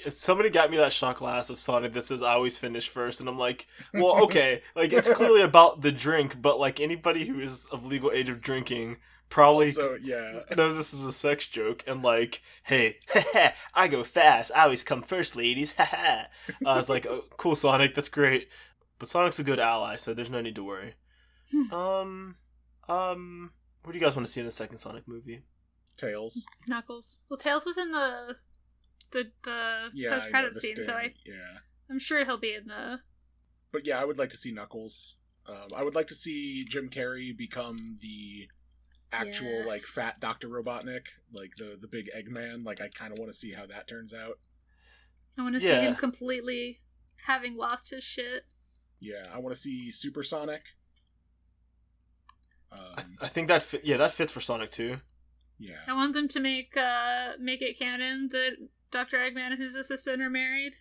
Somebody got me that shot glass of Sonic that says I always finish first, and I'm like, well, okay, like, it's clearly about the drink, but, like, anybody who is of legal age of drinking probably knows this is a sex joke, and, like, hey, I go fast, I always come first, ladies, I was like, oh, cool, Sonic, that's great, but Sonic's a good ally, so there's no need to worry. What do you guys want to see in the second Sonic movie? Tails. Knuckles. Well, Tails was in the post-credit scene, so I'm sure he'll be in the... But yeah, I would like to see Knuckles. I would like to see Jim Carrey become the actual like fat Dr. Robotnik, like the big Eggman. Like I kind of want to see how that turns out. I want to see him completely having lost his shit. Yeah, I want to see Supersonic. I think that that fits for Sonic too. Yeah, I want them to make it canon that Dr. Eggman and his assistant are married.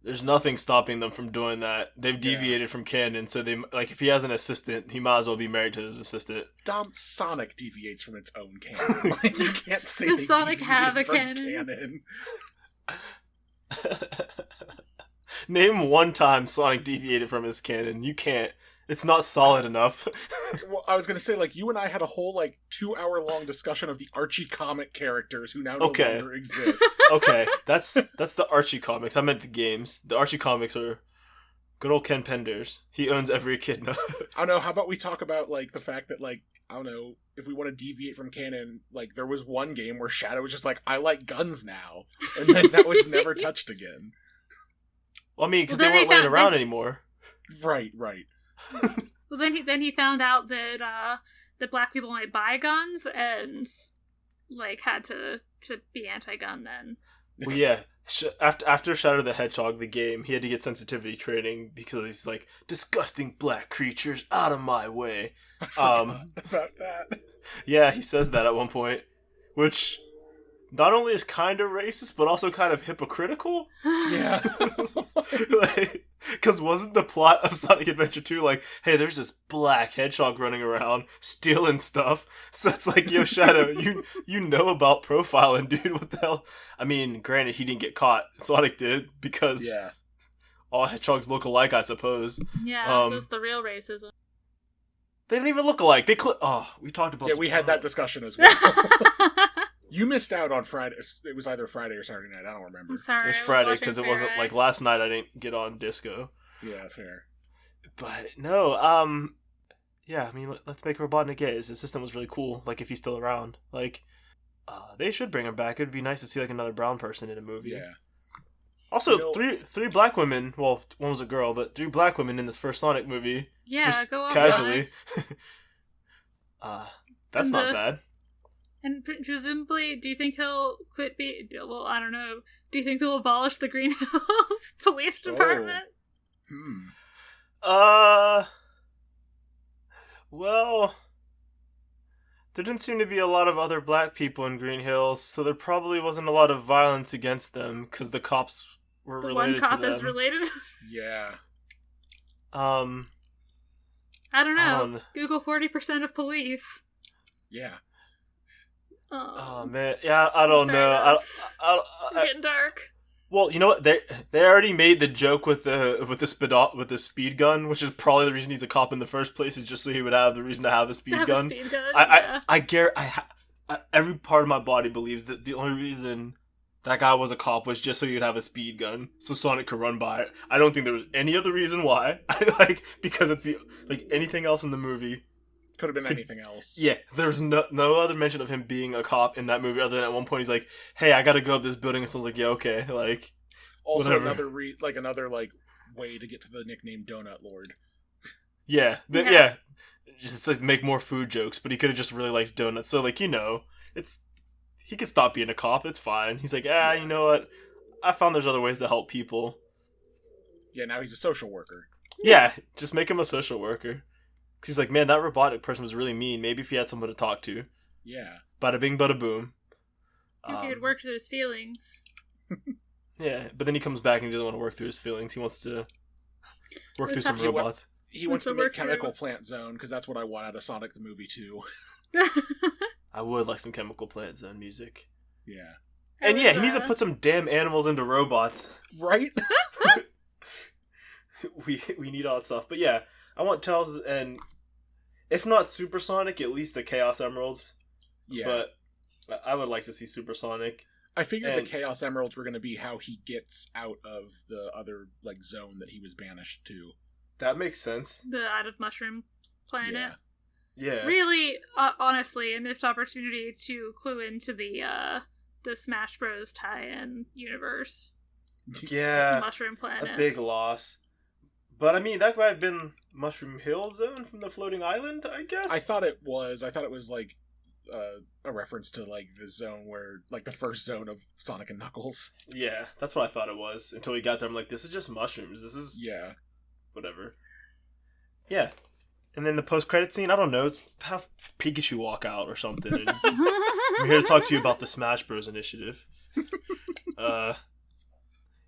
There's nothing stopping them from doing that. They've deviated from canon, so they like if he has an assistant, he might as well be married to his assistant. Sonic deviates from its own canon. Like you can't say Does Sonic have a canon? Name one time Sonic deviated from his canon. You can't. It's not solid enough. Well, I was gonna say, like, you and I had a whole, 2-hour-long discussion of the Archie comic characters who now no longer exist. Okay, that's the Archie comics. I meant the games. The Archie comics are good old Ken Penders. He owns every echidna. I don't know, how about we talk about, the fact that, I don't know, if we want to deviate from canon, there was one game where Shadow was just like, I like guns now. And then that was never touched again. Well, I mean, because they weren't laying around anymore. Right. Well, then he found out that that black people might buy guns and had to be anti-gun then. Well, yeah. After Shadow the Hedgehog, the game, he had to get sensitivity training because of these disgusting black creatures out of my way. I forgot about that. Yeah, he says that at one point, which not only is kind of racist, but also kind of hypocritical. Yeah. Because wasn't the plot of Sonic Adventure 2 hey, there's this black hedgehog running around stealing stuff? So it's yo, Shadow, you know about profiling, dude. What the hell? I mean, granted, he didn't get caught. Sonic did, because all hedgehogs look alike, I suppose. Yeah, that's the real racism. They don't even look alike. We talked about we had that discussion as well. You missed out on Friday. It was either Friday or Saturday night. I don't remember. I'm sorry. It was Friday because it wasn't last night. I didn't get on disco. Yeah, fair. But no, yeah. I mean, let's make Robotnik gay. His assistant was really cool. If he's still around, they should bring him back. It'd be nice to see another brown person in a movie. Yeah. Also, three black women. Well, one was a girl, but 3 black women in this first Sonic movie. Yeah, just go on. Casually. That's not bad. And presumably, do you think he'll quit well, I don't know. Do you think they'll abolish the Green Hills Police Department? Well, there didn't seem to be a lot of other black people in Green Hills, so there probably wasn't a lot of violence against them, because the cops were related to them. The one cop is related? Yeah. I don't know. Google 40% of police. Yeah. Oh man, yeah, I don't know. It's getting dark. Well, you know what? They already made the joke with the speed gun, which is probably the reason he's a cop in the first place, is just so he would have the reason to have a speed gun. Every part of my body believes that the only reason that guy was a cop was just so you'd have a speed gun, so Sonic could run by it. I don't think there was any other reason why. Because it's anything else in the movie. Could have been anything else. Yeah, there's no other mention of him being a cop in that movie, other than at one point he's like, "Hey, I gotta go up this building," and someone's like, "Yeah, okay." Also whatever. another way to get to the nickname Donut Lord. Yeah. Just make more food jokes, but he could have just really liked donuts. So he could stop being a cop. It's fine. He's like, you know what? I found there's other ways to help people. Yeah, now he's a social worker. Yeah, just make him a social worker. He's like, man, that robotic person was really mean. Maybe if he had someone to talk to. Yeah. Bada bing, bada boom. If he had worked through his feelings. Yeah, but then he comes back and he doesn't want to work through his feelings. He wants to work through some robots. He wants to make Chemical Plant Zone, because that's what I want out of Sonic the movie, too. I would like some Chemical Plant Zone music. Yeah. And yeah, he needs to put some damn animals into robots. Right? We need all that stuff. But yeah, I want Tails and... If not Supersonic, at least the Chaos Emeralds. Yeah. But I would like to see Supersonic. I figured the Chaos Emeralds were going to be how he gets out of the other zone that he was banished to. That makes sense. The out of Mushroom Planet. Yeah. Really, honestly, a missed opportunity to clue into the Smash Bros. Tie-in universe. Yeah. Mushroom Planet. A big loss. But I mean, that might have been Mushroom Hill Zone from the floating island, I guess? I thought it was like a reference to like the zone where like the first zone of Sonic and Knuckles. Yeah, that's what I thought it was. Until we got there, I'm like, this is just mushrooms. This is... Yeah. Whatever. Yeah. And then the post-credit scene, I don't know, have Pikachu walk out or something. And I'm here to talk to you about the Smash Bros. Initiative.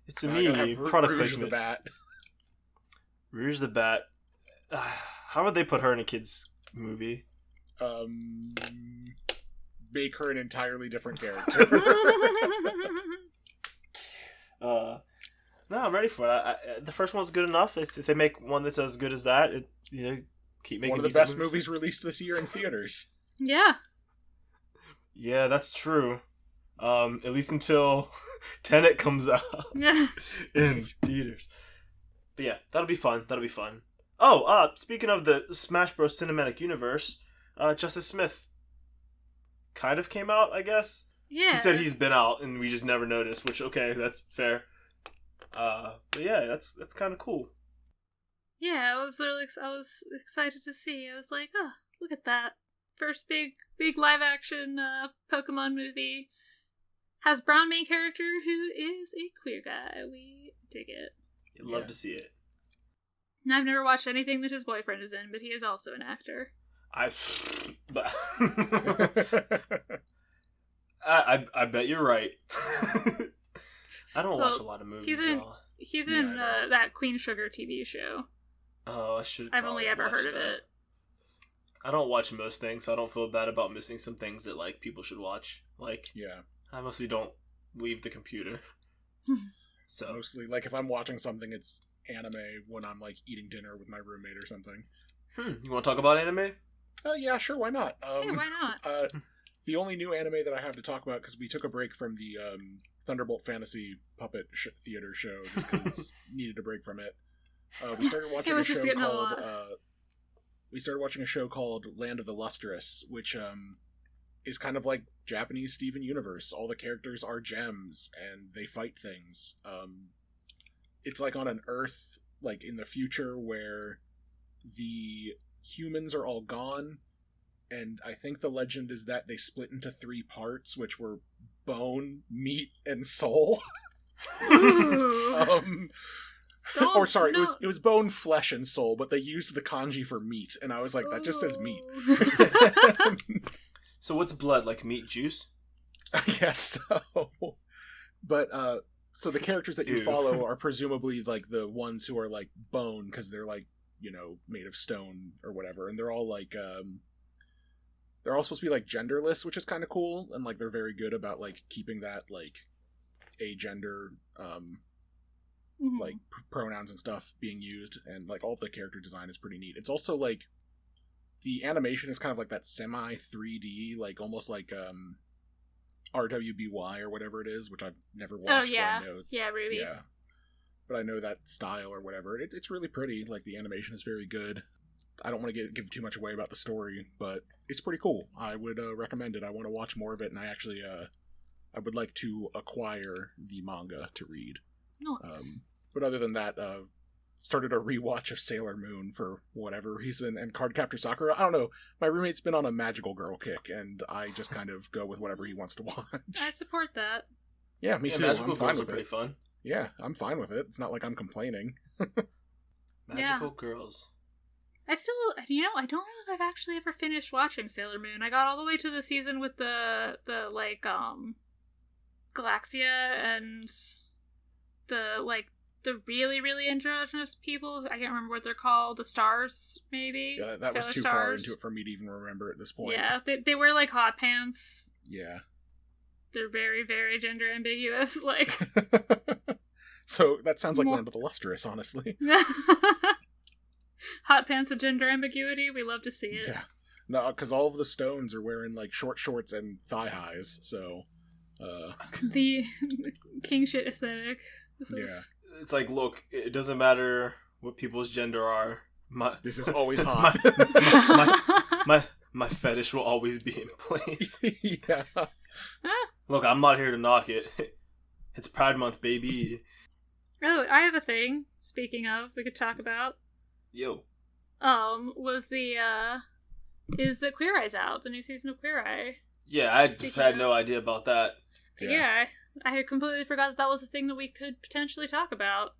It's a me, product placement. Rouge the Bat. How would they put her in a kid's movie? Make her an entirely different character. No, I'm ready for it. The first one's good enough. If they make one that's as good as that, keep making one of the best movies released this year in theaters. Yeah. Yeah, that's true. At least until Tenet comes out in theaters. But yeah, that'll be fun. Oh, speaking of the Smash Bros. Cinematic Universe, Justice Smith kind of came out, I guess. Yeah. He said he's been out, and we just never noticed, which, okay, that's fair. But yeah, that's kind of cool. Yeah, I was excited to see. I was like, oh, look at that. First big live action Pokemon movie. Has brown main character who is a queer guy. We dig it. You'd love to see it. And I've never watched anything that his boyfriend is in, but he is also an actor. I bet you're right. I don't watch a lot of movies. He's in that Queen Sugar TV show. Oh, I should. I've only ever heard of it. I don't watch most things, so I don't feel bad about missing some things that like people should watch. Like, yeah, I mostly don't leave the computer. So mostly, like, if I'm watching something, it's anime when I'm like eating dinner with my roommate or something. You want to talk about anime? Yeah, sure. Why not? Hey, why not? The only new anime that I have to talk about, because we took a break from the Thunderbolt Fantasy puppet theater show just because needed a break from it. We started watching a show called. We started watching a show called Land of the Lustrous, which is kind of like Japanese Steven Universe. All the characters are gems and they fight things. It's like on an Earth, like in the future, where the humans are all gone, and I think the legend is that they split into 3 parts, which were bone, meat, and soul. Or sorry, no. It was bone, flesh, and soul, but they used the kanji for meat, and I was like, that just says meat. So what's blood, like meat juice? I guess so. But so the characters that you follow are presumably like the ones who are like bone, because they're like, you know, made of stone or whatever, and they're all like they're all supposed to be like genderless, which is kind of cool, and like they're very good about like keeping that like agender like pronouns and stuff being used, and like all the character design is pretty neat. It's also like the animation is kind of like that semi 3D, like almost like RWBY or whatever it is, which I've never watched. Oh yeah, but I know, yeah, Ruby. Yeah, but I know that style or whatever. It's really pretty. Like the animation is very good. I don't want to give too much away about the story, but it's pretty cool. I would recommend it. I want to watch more of it, and I actually I would like to acquire the manga to read. Nice. But other than that, started a rewatch of Sailor Moon for whatever reason, and Cardcaptor Sakura. I don't know. My roommate's been on a magical girl kick, and I just kind of go with whatever he wants to watch. I support that. Yeah, me too. Magical I'm fine girls with are pretty fun. Yeah, I'm fine with it. It's not like I'm complaining. Magical girls. I still, I don't know if I've actually ever finished watching Sailor Moon. I got all the way to the season with the Galaxia and the really, really androgynous people. I can't remember what they're called. The stars, maybe? Yeah, that was too far into it for me to even remember at this point. Yeah, they wear, like, hot pants. Yeah. They're very, very gender ambiguous, like... So, that sounds like Land of the Lustrous, honestly. Hot pants and gender ambiguity, we love to see it. Yeah. No, because all of the stones are wearing, like, short shorts and thigh highs, so... The king shit aesthetic. Yeah. It's like, look, it doesn't matter what people's gender are. This is always hot. My fetish will always be in place. Yeah. Look, I'm not here to knock it. It's Pride Month, baby. Oh, I have a thing. Speaking of, we could talk about. Yo. Is that Queer Eye's out? The new season of Queer Eye. Yeah, I had no idea about that. Yeah, I had completely forgot that was a thing that we could potentially talk about.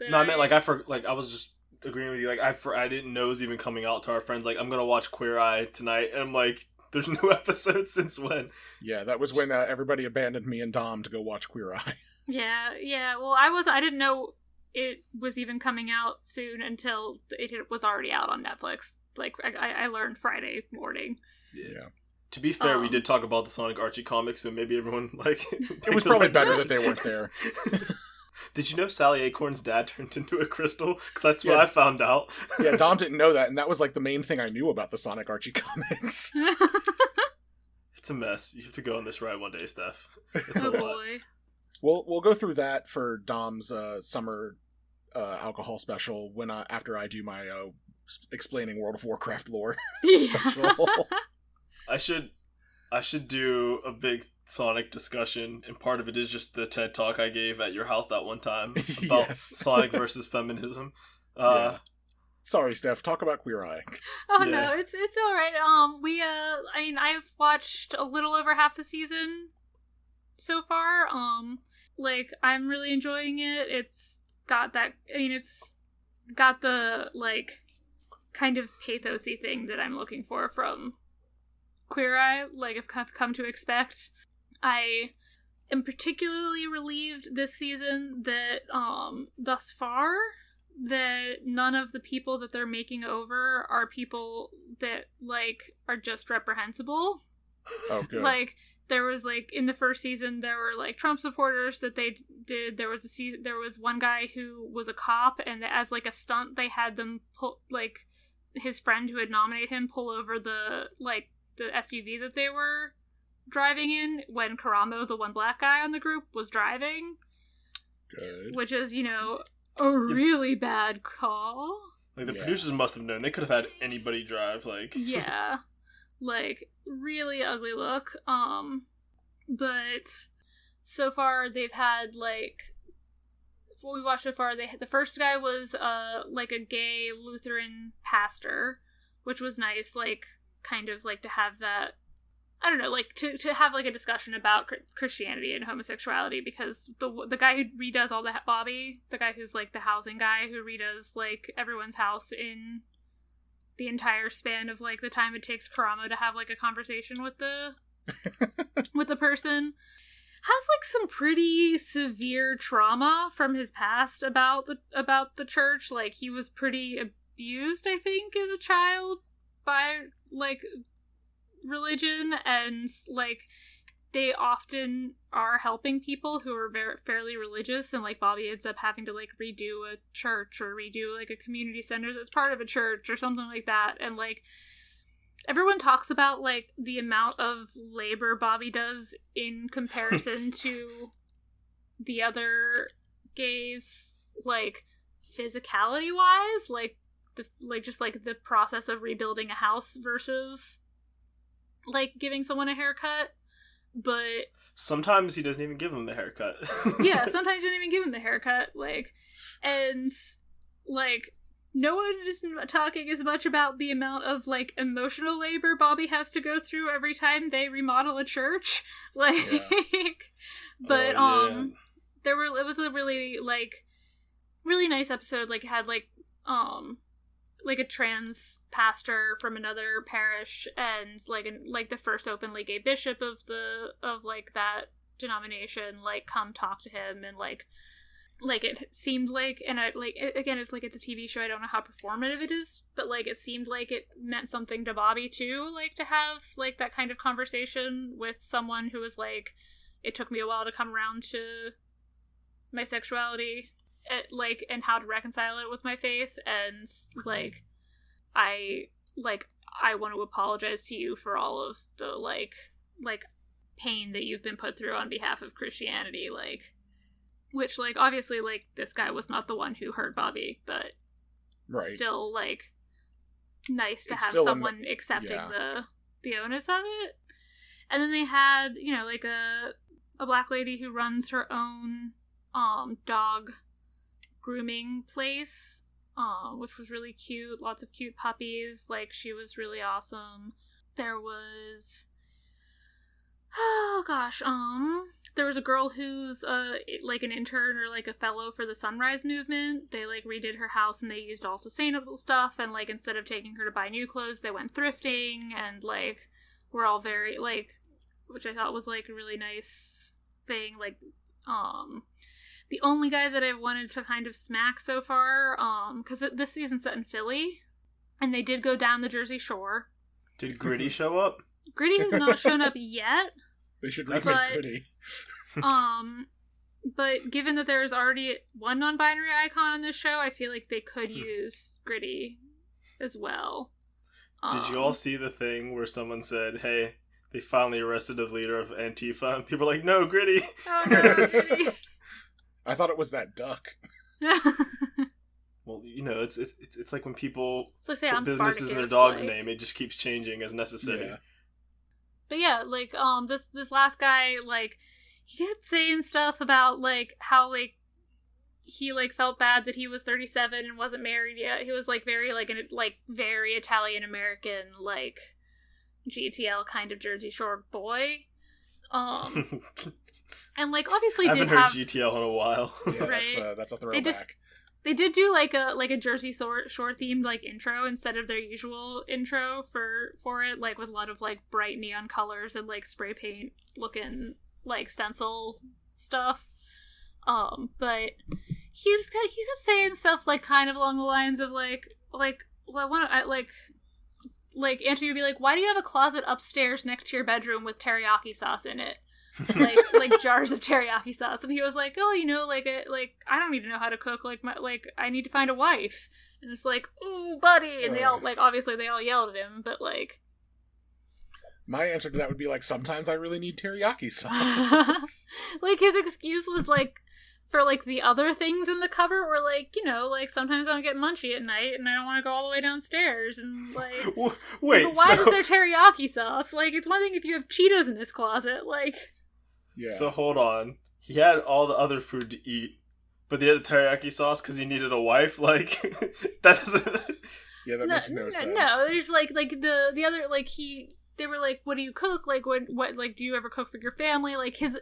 No, I meant I was just agreeing with you. Like I didn't know it was even coming out to our friends. Like, I'm gonna watch Queer Eye tonight, and I'm like, there's no episodes since when? Yeah, that was when everybody abandoned me and Dom to go watch Queer Eye. Yeah. Well, I didn't know it was even coming out soon until it was already out on Netflix. Like, I learned Friday morning. Yeah. To be fair, we did talk about the Sonic Archie comics, so maybe everyone, like... It was probably better that they weren't there. Did you know Sally Acorn's dad turned into a crystal? Because that's what I found out. Yeah, Dom didn't know that, and that was, like, the main thing I knew about the Sonic Archie comics. It's a mess. You have to go on this ride one day, Steph. It's a boy. We'll go through that for Dom's summer alcohol special after I do my explaining World of Warcraft lore special. I should do a big Sonic discussion, and part of it is just the TED Talk I gave at your house that one time about Sonic versus feminism. Yeah. Sorry, Steph. Talk about Queer Eye. Oh yeah. No, it's all right. I've watched a little over half the season so far. I'm really enjoying it. It's got that. It's got the like kind of pathosy thing that I'm looking for from Queer Eye, like I've come to expect. I am particularly relieved this season that thus far that none of the people that they're making over are people that like are just reprehensible. Oh, good. Like there was like in the first season there were like Trump supporters that they did. There was one guy who was a cop, and as like a stunt they had them pull like his friend who had nominated him pull over the SUV that they were driving in when Karamo, the one black guy on the group, was driving. Good. Which is, a really bad call. Like, the producers must have known. They could have had anybody drive, like... Yeah. Like, really ugly look. But so far they've had, like... What we watched so far, the first guy was, like, a gay Lutheran pastor, which was nice, like, kind of, like, to have that... I don't know, like, to have, like, a discussion about Christianity and homosexuality, because the guy who redoes all the... Bobby, the guy who's, like, the housing guy who redoes, like, everyone's house in the entire span of, like, the time it takes Karamo to have, like, a conversation with the... with the person, has, like, some pretty severe trauma from his past about the church. Like, he was pretty abused, I think, as a child by, like... religion, and like they often are helping people who are fairly religious, and like Bobby ends up having to like redo a church or redo like a community center that's part of a church or something like that, and like everyone talks about like the amount of labor Bobby does in comparison to the other gays, like physicality wise, like just like the process of rebuilding a house versus like giving someone a haircut. But sometimes he doesn't even give him the haircut. Yeah, sometimes you don't even give him the haircut, like, and like no one is talking as much about the amount of like emotional labor Bobby has to go through every time they remodel a church, like. Yeah. But it was a really like really nice episode. Like it had like a trans pastor from another parish, and like the first openly gay bishop of like that denomination like come talk to him, and like it seemed like, and I like again it's like it's a TV show, I don't know how performative it is, but like it seemed like it meant something to Bobby too, like to have like that kind of conversation with someone who was like, it took me a while to come around to my sexuality, and how to reconcile it with my faith, and like I want to apologize to you for all of the like pain that you've been put through on behalf of Christianity, like, which like obviously like this guy was not the one who hurt Bobby, but right. Still like nice to have someone accepting the onus of it. And then they had, like a black lady who runs her own dog grooming place, which was really cute. Lots of cute puppies. Like, she was really awesome. There was, oh gosh, there was a girl who's like an intern or like a fellow for the Sunrise Movement. They like redid her house and they used all sustainable stuff, and like instead of taking her to buy new clothes, they went thrifting, and like we're all very like, which I thought was like a really nice thing. Like, the only guy that I wanted to kind of smack so far, because this season's set in Philly, and they did go down the Jersey Shore. Did Gritty show up? Gritty has not shown up yet. They should remake Gritty. But given that there is already one non-binary icon in this show, I feel like they could use Gritty as well. Did you all see the thing where someone said, hey, they finally arrested the leader of Antifa? And people were like, no, Gritty! Oh, no, Gritty. I thought it was that duck. Well, you know, it's like when people like, say, put I'm businesses Spartacus, in their dog's like... name, it just keeps changing as necessary. Yeah. But yeah, like, this last guy, like, he kept saying stuff about, like, how, like, he, like, felt bad that he was 37 and wasn't married yet. He was, like, very, like, very Italian-American, like, GTL kind of Jersey Shore boy. And, like, obviously I did haven't have... heard GTL in a while. Yeah, right? That's a throwback. They did do like a Jersey Shore themed like intro instead of their usual intro for it, like with a lot of like bright neon colors and like spray paint looking like stencil stuff. But he kept saying stuff like kind of along the lines of like Anthony would be like, why do you have a closet upstairs next to your bedroom with teriyaki sauce in it? like jars of teriyaki sauce, and he was like, oh, you know, like I don't need to know how to cook, I need to find a wife. And it's like, ooh, buddy. And they all like, obviously they all yelled at him, but like, my answer to that would be like, sometimes I really need teriyaki sauce. Like, his excuse was like for like the other things in the cupboard were like, you know, like sometimes I don't get munchy at night and I don't want to go all the way downstairs, and like, wait, but why is there teriyaki sauce? Like, it's one thing if you have Cheetos in this closet, like. Yeah. So hold on. He had all the other food to eat, but he had a teriyaki sauce because he needed a wife? Like, that doesn't... Yeah, that makes no sense. No, it's like the other, like, they were like, what do you cook? Like, what, like, do you ever cook for your family? Like, this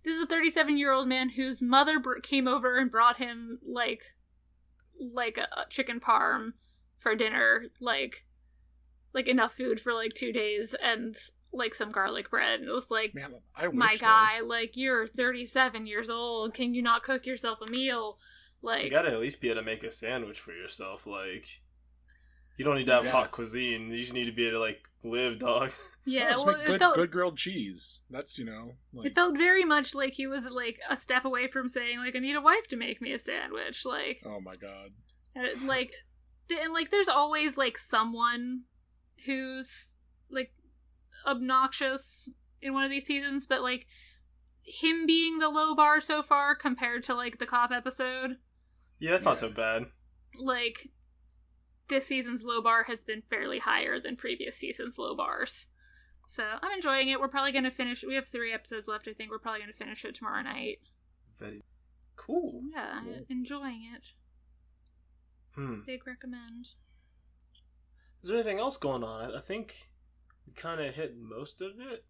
is a 37-year-old man whose mother came over and brought him, like a chicken parm for dinner, like enough food for, like, 2 days, and... like some garlic bread, and it was like, man, I wish my guy, like, you're 37 years old, can you not cook yourself a meal? Like, you gotta at least be able to make a sandwich for yourself. Like, you don't need to have hot cuisine, you just need to be able to like live, dog. Yeah, no, well, make good grilled cheese. That's, you know, like... it felt very much like he was like a step away from saying like, I need a wife to make me a sandwich. Like, oh my god. and like there's always like someone who's like obnoxious in one of these seasons, but like him being the low bar so far compared to like the cop episode, that's not so bad. Like, this season's low bar has been fairly higher than previous seasons' low bars, so I'm enjoying it. We're probably going to finish, we have 3 episodes left. I think we're probably going to finish it tomorrow night. Very cool. Yeah, cool. Enjoying it. Big recommend. Is there anything else going on? I think we kind of hit most of it.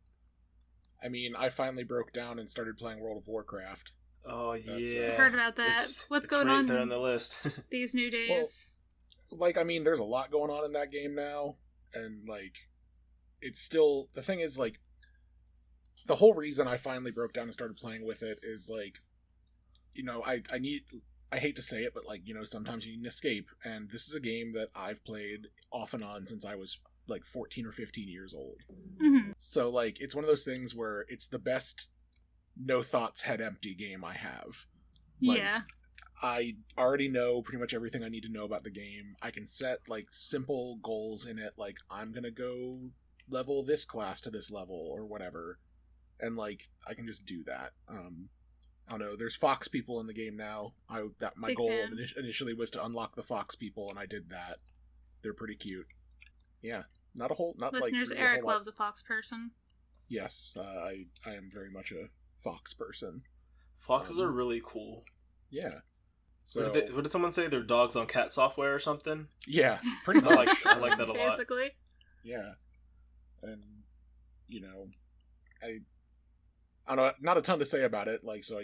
I mean, I finally broke down and started playing World of Warcraft. Oh, yeah. I heard about that. What's going on there on the list. these new days? Well, like, I mean, there's a lot going on in that game now, and, like, it's still... The thing is, like, the whole reason I finally broke down and started playing with it is, like, you know, I hate to say it, but, like, you know, sometimes you need an escape, and this is a game that I've played off and on since I was like 14 or 15 years old. Mm-hmm. So like, it's one of those things where it's the best no thoughts head empty game I have. Like, yeah. I already know pretty much everything I need to know about the game. I can set like simple goals in it, like I'm gonna go level this class to this level or whatever, and like I can just do that. I don't know, there's fox people in the game now. My Big goal fan. initially was to unlock the fox people, and I did that. They're pretty cute. Yeah. Not Listeners, like Eric loves a fox person. Yes, I am very much a fox person. Foxes are really cool. Yeah. So What did someone say? Their dogs on cat software or something? yeah, pretty I much. like that a lot. Basically. Yeah, and I don't know, not a ton to say about it. Like, so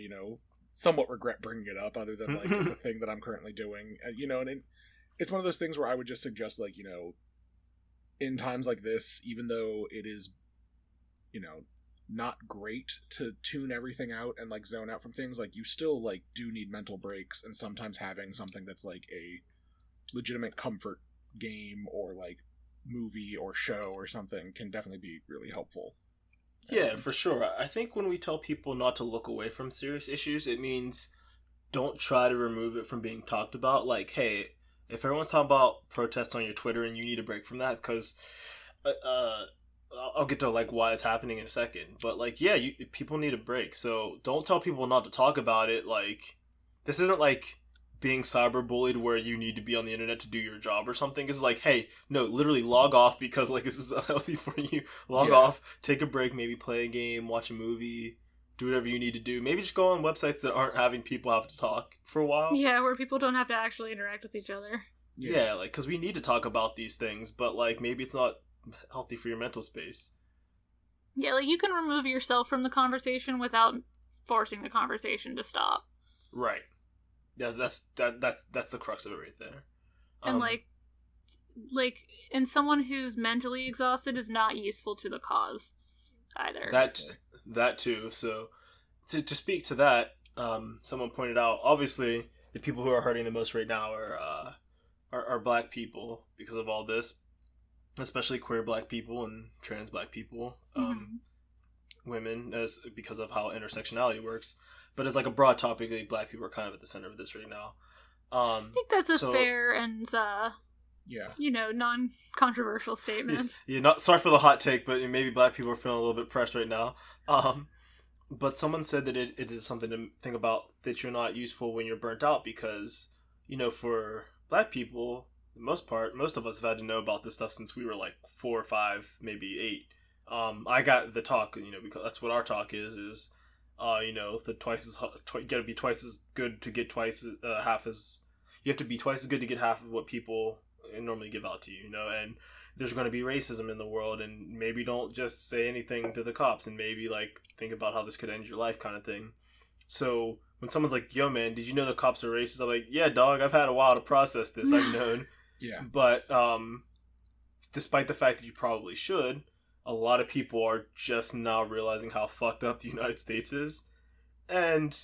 somewhat regret bringing it up, other than like it's a thing that I'm currently doing. And it's one of those things where I would just suggest, like, in times like this, even though it is, not great to tune everything out and like zone out from things, like you still like do need mental breaks, and sometimes having something that's like a legitimate comfort game or like movie or show or something can definitely be really helpful. Yeah, for sure. I think when we tell people not to look away from serious issues, it means don't try to remove it from being talked about. Like, hey, if everyone's talking about protests on your Twitter and you need a break from that, because I'll get to like why it's happening in a second. But like, yeah, people need a break. So don't tell people not to talk about it. Like, this isn't like being cyberbullied where you need to be on the internet to do your job or something. It's like, hey, no, literally log off because like this is unhealthy for you. Log off, take a break, maybe play a game, watch a movie, do whatever you need to do. Maybe just go on websites that aren't having people have to talk for a while. Yeah, where people don't have to actually interact with each other. Yeah, like, because we need to talk about these things, but like maybe it's not healthy for your mental space. Yeah, like you can remove yourself from the conversation without forcing the conversation to stop. Right. Yeah, that's the crux of it right there. And and someone who's mentally exhausted is not useful to the cause either. That too. So to speak to that, someone pointed out, obviously the people who are hurting the most right now are Black people because of all this, especially queer Black people and trans Black people, women, because of how intersectionality works. But as like a broad topic, like, Black people are kind of at the center of this right now. I think that's a fair and non-controversial statement. Yeah, not sorry for the hot take, but maybe Black people are feeling a little bit pressed right now. But someone said that it is something to think about, that you're not useful when you're burnt out, because for Black people, for the most part, most of us have had to know about this stuff since we were like 4 or 5, maybe 8. I got the talk, because that's what our talk is the you gotta be twice as good to get you have to be twice as good to get half of what people normally give out to you, and there's going to be racism in the world, and maybe don't just say anything to the cops, and maybe like think about how this could end your life kind of thing. So when someone's like, yo man, did you know the cops are racist? I'm like, yeah dog, I've had a while to process this. I've known. Yeah. But despite the fact that you probably should, a lot of people are just now realizing how fucked up the United States is. And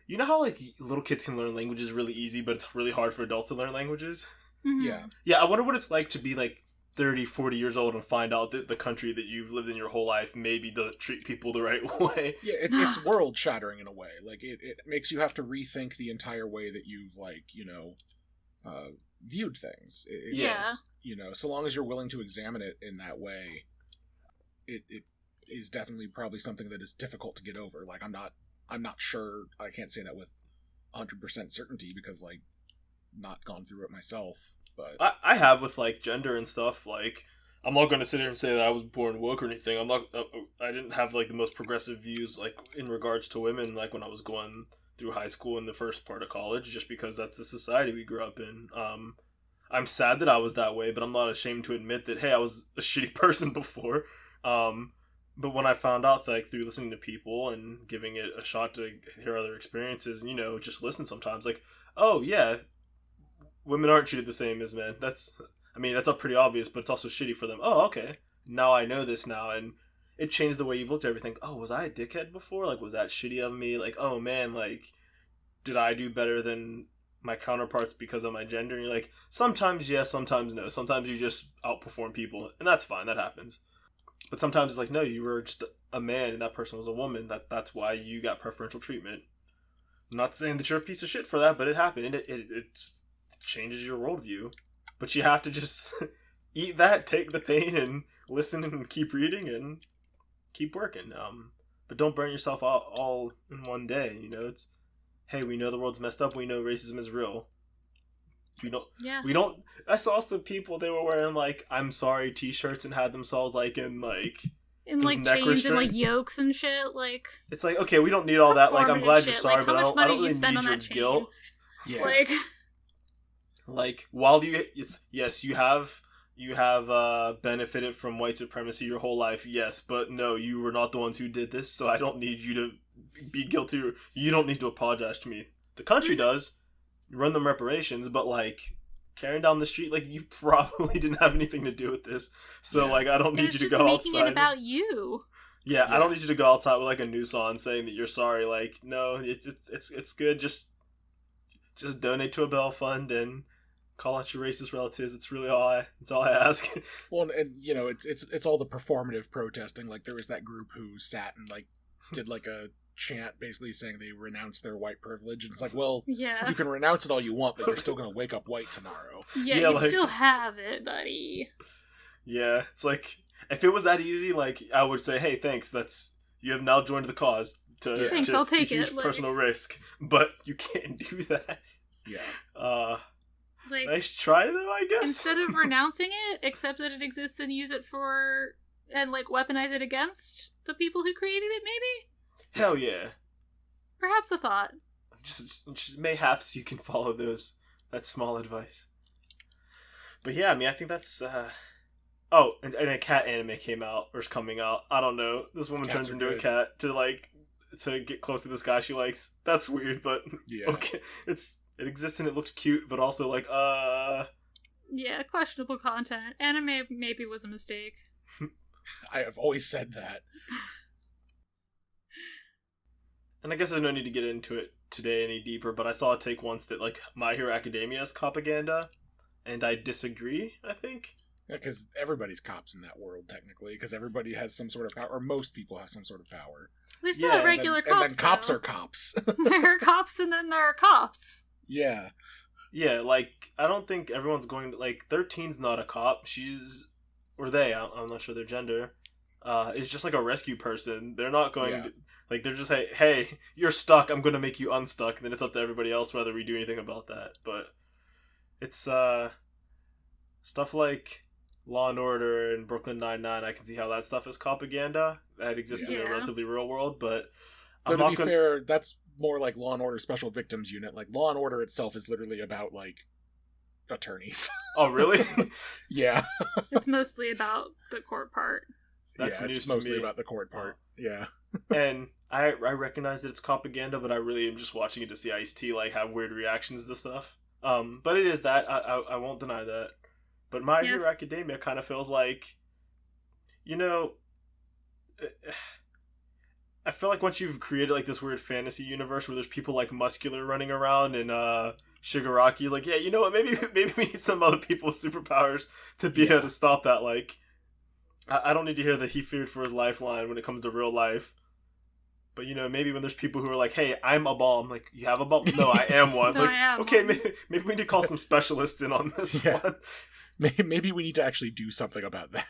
you know how like little kids can learn languages really easy, but it's really hard for adults to learn languages? Mm-hmm. Yeah, I wonder what it's like to be like 30, 40 years old and find out that the country that you've lived in your whole life maybe doesn't treat people the right way. Yeah, it's world shattering in a way. Like it makes you have to rethink the entire way that you've viewed things. So long as you're willing to examine it in that way, it is definitely probably something that is difficult to get over. Like I'm not sure, I can't say that with 100% certainty because like not gone through it myself. But I have with like gender and stuff. Like I'm not going to sit here and say that I was born woke or anything. I didn't have like the most progressive views like in regards to women like when I was going through high school and the first part of college, just because that's the society we grew up in. I'm sad that I was that way, but I'm not ashamed to admit that, hey, I was a shitty person before. But when I found out, like, through listening to people and giving it a shot to hear other experiences and, just listen sometimes, like, oh, yeah, women aren't treated the same as men. That's all pretty obvious, but it's also shitty for them. Oh, okay. Now I know this now, and it changed the way you've looked at everything. Oh, was I a dickhead before? Like, was that shitty of me? Like, oh, man, like, did I do better than my counterparts because of my gender? And you're like, sometimes yes, sometimes no. Sometimes you just outperform people, and that's fine. That happens. But sometimes it's like, no, you were just a man and that person was a woman. That's why you got preferential treatment. I'm not saying that you're a piece of shit for that, but it happened. And it changes your worldview. But you have to just eat that, take the pain, and listen and keep reading and keep working. But don't burn yourself out all in one day. It's, hey, we know the world's messed up. We know racism is real. We don't. I saw some people, they were wearing like "I'm sorry" T-shirts and had themselves like in like chains restraints. And like yokes and shit. Like it's like, okay, we don't need all that. Like, I'm glad you're sorry, like, but I don't really need your guilt. Yeah. Like while you have benefited from white supremacy your whole life, yes, but no, you were not the ones who did this, so I don't need you to be guilty. You don't need to apologize to me. The country does. Run them reparations, but like carrying down the street, like you probably didn't have anything to do with this. So like I don't need you to go outside. It's just making it about you. Yeah, I don't need you to go outside with like a noose on saying that you're sorry. Like no, it's good. Just donate to a bail fund and call out your racist relatives. It's really it's all I ask. Well, and you know, it's all the performative protesting. Like there was that group who sat and like did like a chant basically saying they renounced their white privilege, and it's like, well, yeah, you can renounce it all you want, but you're still gonna wake up white tomorrow. Yeah, you like, still have it, buddy. Yeah, it's like if it was that easy, like I would say, hey, thanks. You have now joined the cause thanks, I'll take huge it. Personal risk, but you can't do that. Yeah. Like, nice try though, I guess. Instead of renouncing it, accept that it exists and use it for, and like weaponize it against the people who created it, maybe? Hell yeah. Perhaps a thought. Just mayhaps you can follow that small advice. But yeah, I mean, I think that's, oh, and a cat anime came out, or is coming out. I don't know. This woman turns into a cat to get close to this guy she likes. That's weird, but yeah. Okay. It exists and it looked cute, but also like, yeah, questionable content. Anime maybe was a mistake. I have always said that. And I guess there's no need to get into it today any deeper, but I saw a take once that, like, My Hero Academia is propaganda, and I disagree, I think. Yeah, because everybody's cops in that world, technically, because everybody has some sort of power, or most people have some sort of power. We still have regular cops, and then cops are cops. There are cops, and then there are cops. Yeah. Yeah, like, I don't think everyone's going to, like, 13's not a cop, I'm not sure their gender, is just like a rescue person. They're not going to, like, they're just like, hey, you're stuck, I'm going to make you unstuck, and then it's up to everybody else whether we do anything about that. But it's, stuff like Law and Order and Brooklyn Nine-Nine, I can see how that stuff is propaganda. That exists in the relatively real world, but to be fair, that's more like Law and Order Special Victims Unit. Like, Law and Order itself is literally about, like, attorneys. Oh, really? Yeah. It's mostly about the court part. That's news it's to mostly me. About the court part. Yeah. And I recognize that it's propaganda, but I really am just watching it to see Ice-T, like, have weird reactions to stuff. But it is that. I won't deny that. But My Hero Academia kind of feels like, you know, I feel like once you've created, like, this weird fantasy universe where there's people, like, muscular running around and, Shigaraki, like, yeah, you know what, maybe we need some other people with superpowers to be able to stop that. Like, I don't need to hear that he feared for his lifeline when it comes to real life. But, you know, maybe when there's people who are like, hey, I'm a bomb. Like, you have a bomb? No, I am one. No, like, I am okay, one. maybe we need to call some specialists in on this one. Maybe we need to actually do something about that.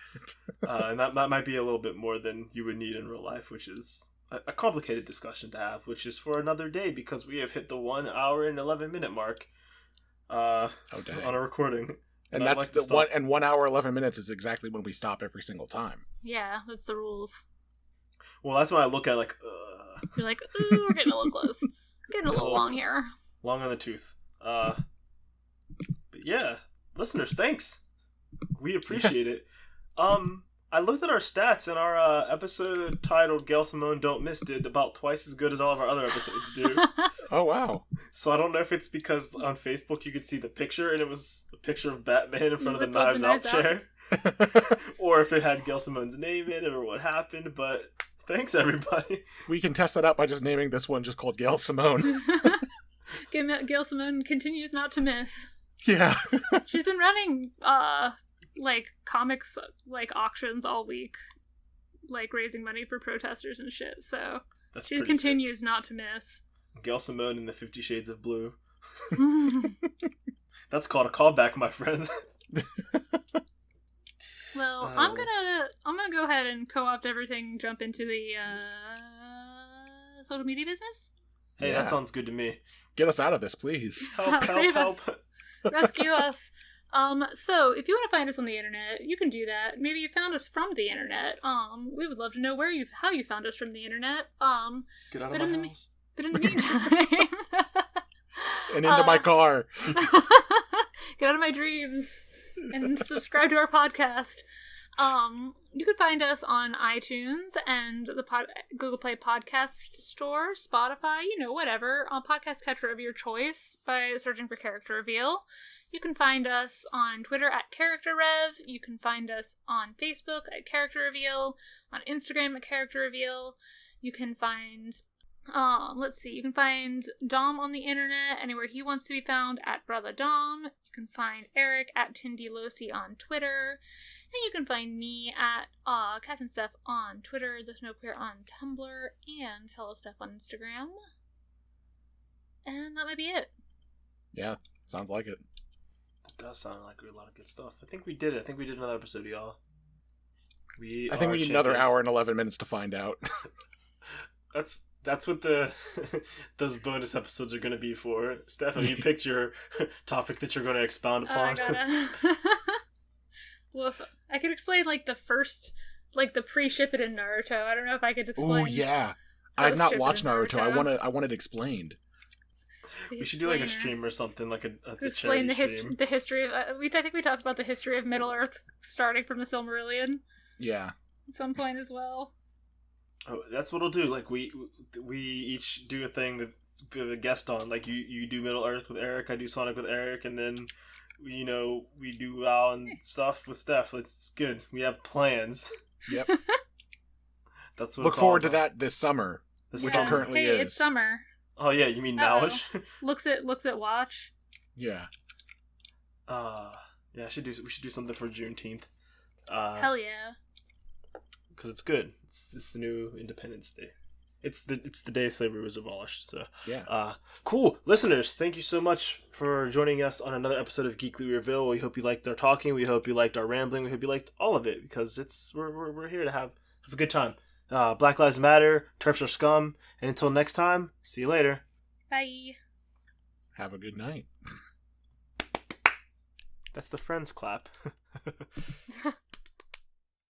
And that might be a little bit more than you would need in real life, which is a complicated discussion to have, which is for another day because we have hit the 1 hour and 11-minute mark on a recording. And that's the one. And 1 hour 11 minutes is exactly when we stop every single time. Yeah, that's the rules. Well, that's when I look at like. You're like, ooh, we're getting a little close. Getting a little long here. Long on the tooth. But yeah, listeners, thanks. We appreciate it. I looked at our stats, and our episode titled Gail Simone Don't Miss did about twice as good as all of our other episodes do. Oh, wow. So I don't know if it's because on Facebook you could see the picture, and it was a picture of Batman in front of the Knives Out chair. Or if it had Gail Simone's name in it, or what happened, but thanks, everybody. We can test that out by just naming this one just called Gail Simone. Gail Simone continues not to miss. Yeah. She's been running, like, comics, like, auctions all week, like, raising money for protesters and shit, so That's she continues not to miss. Gail Simone in the 50 Shades of Blue. That's called a callback, my friends. Well, I'm gonna go ahead and co-opt everything, jump into the, social media business. Hey, that sounds good to me. Get us out of this, please. Help. Rescue us. So if you want to find us on the internet, you can do that. Maybe you found us from the internet. We would love to know how you found us from the internet. Get out of my house. But in the meantime, and into my car. Get out of my dreams and subscribe to our podcast. You can find us on iTunes and the Google Play Podcast Store, Spotify, whatever, on podcast catcher of your choice by searching for Character Reveal. You can find us on Twitter at CharacterRev. You can find us on Facebook at Character Reveal, on Instagram at Character Reveal. You can find, you can find Dom on the internet, anywhere he wants to be found, at Brother Dom. You can find Eric at Tindylosi on Twitter. And you can find me at Captain Steph on Twitter, The Snow Queer on Tumblr, and Hello Steph on Instagram. And that might be it. Yeah, sounds like it. That does sound like a lot of good stuff. I think we did it. I think we did another episode, y'all. I think we need another hour and 11 minutes to find out. That's what those bonus episodes are going to be for. Steph, have you picked your topic that you're going to expound upon? I gotta... Well, if I could explain, the first, the pre-Shippuden Naruto. I don't know if I could explain. Oh, yeah. I have not watched Naruto. I want it explained. We should do, a stream or something, explain the history of... I think we talked about the history of Middle-earth, starting from the Silmarillion. Yeah. At some point as well. Oh, that's what we'll do. We each do a thing that we have a guest on. You do Middle-earth with Eric, I do Sonic with Eric, and then... we do WoW and stuff with Steph. It's good. We have plans. Yep. That's what. Look forward to that this summer, which it currently is. It's summer. Oh yeah, you mean nowish? looks at watch. Yeah. Yeah. We should do something for Juneteenth. Hell yeah. Because it's good. It's the new Independence Day. It's the day slavery was abolished. So yeah. Cool. Listeners, thank you so much for joining us on another episode of Geekly Reveal. We hope you liked our talking. We hope you liked our rambling. We hope you liked all of it, because we're here to have a good time. Black Lives Matter, TERFs are scum, and until next time, see you later. Bye. Have a good night. That's the Friends clap.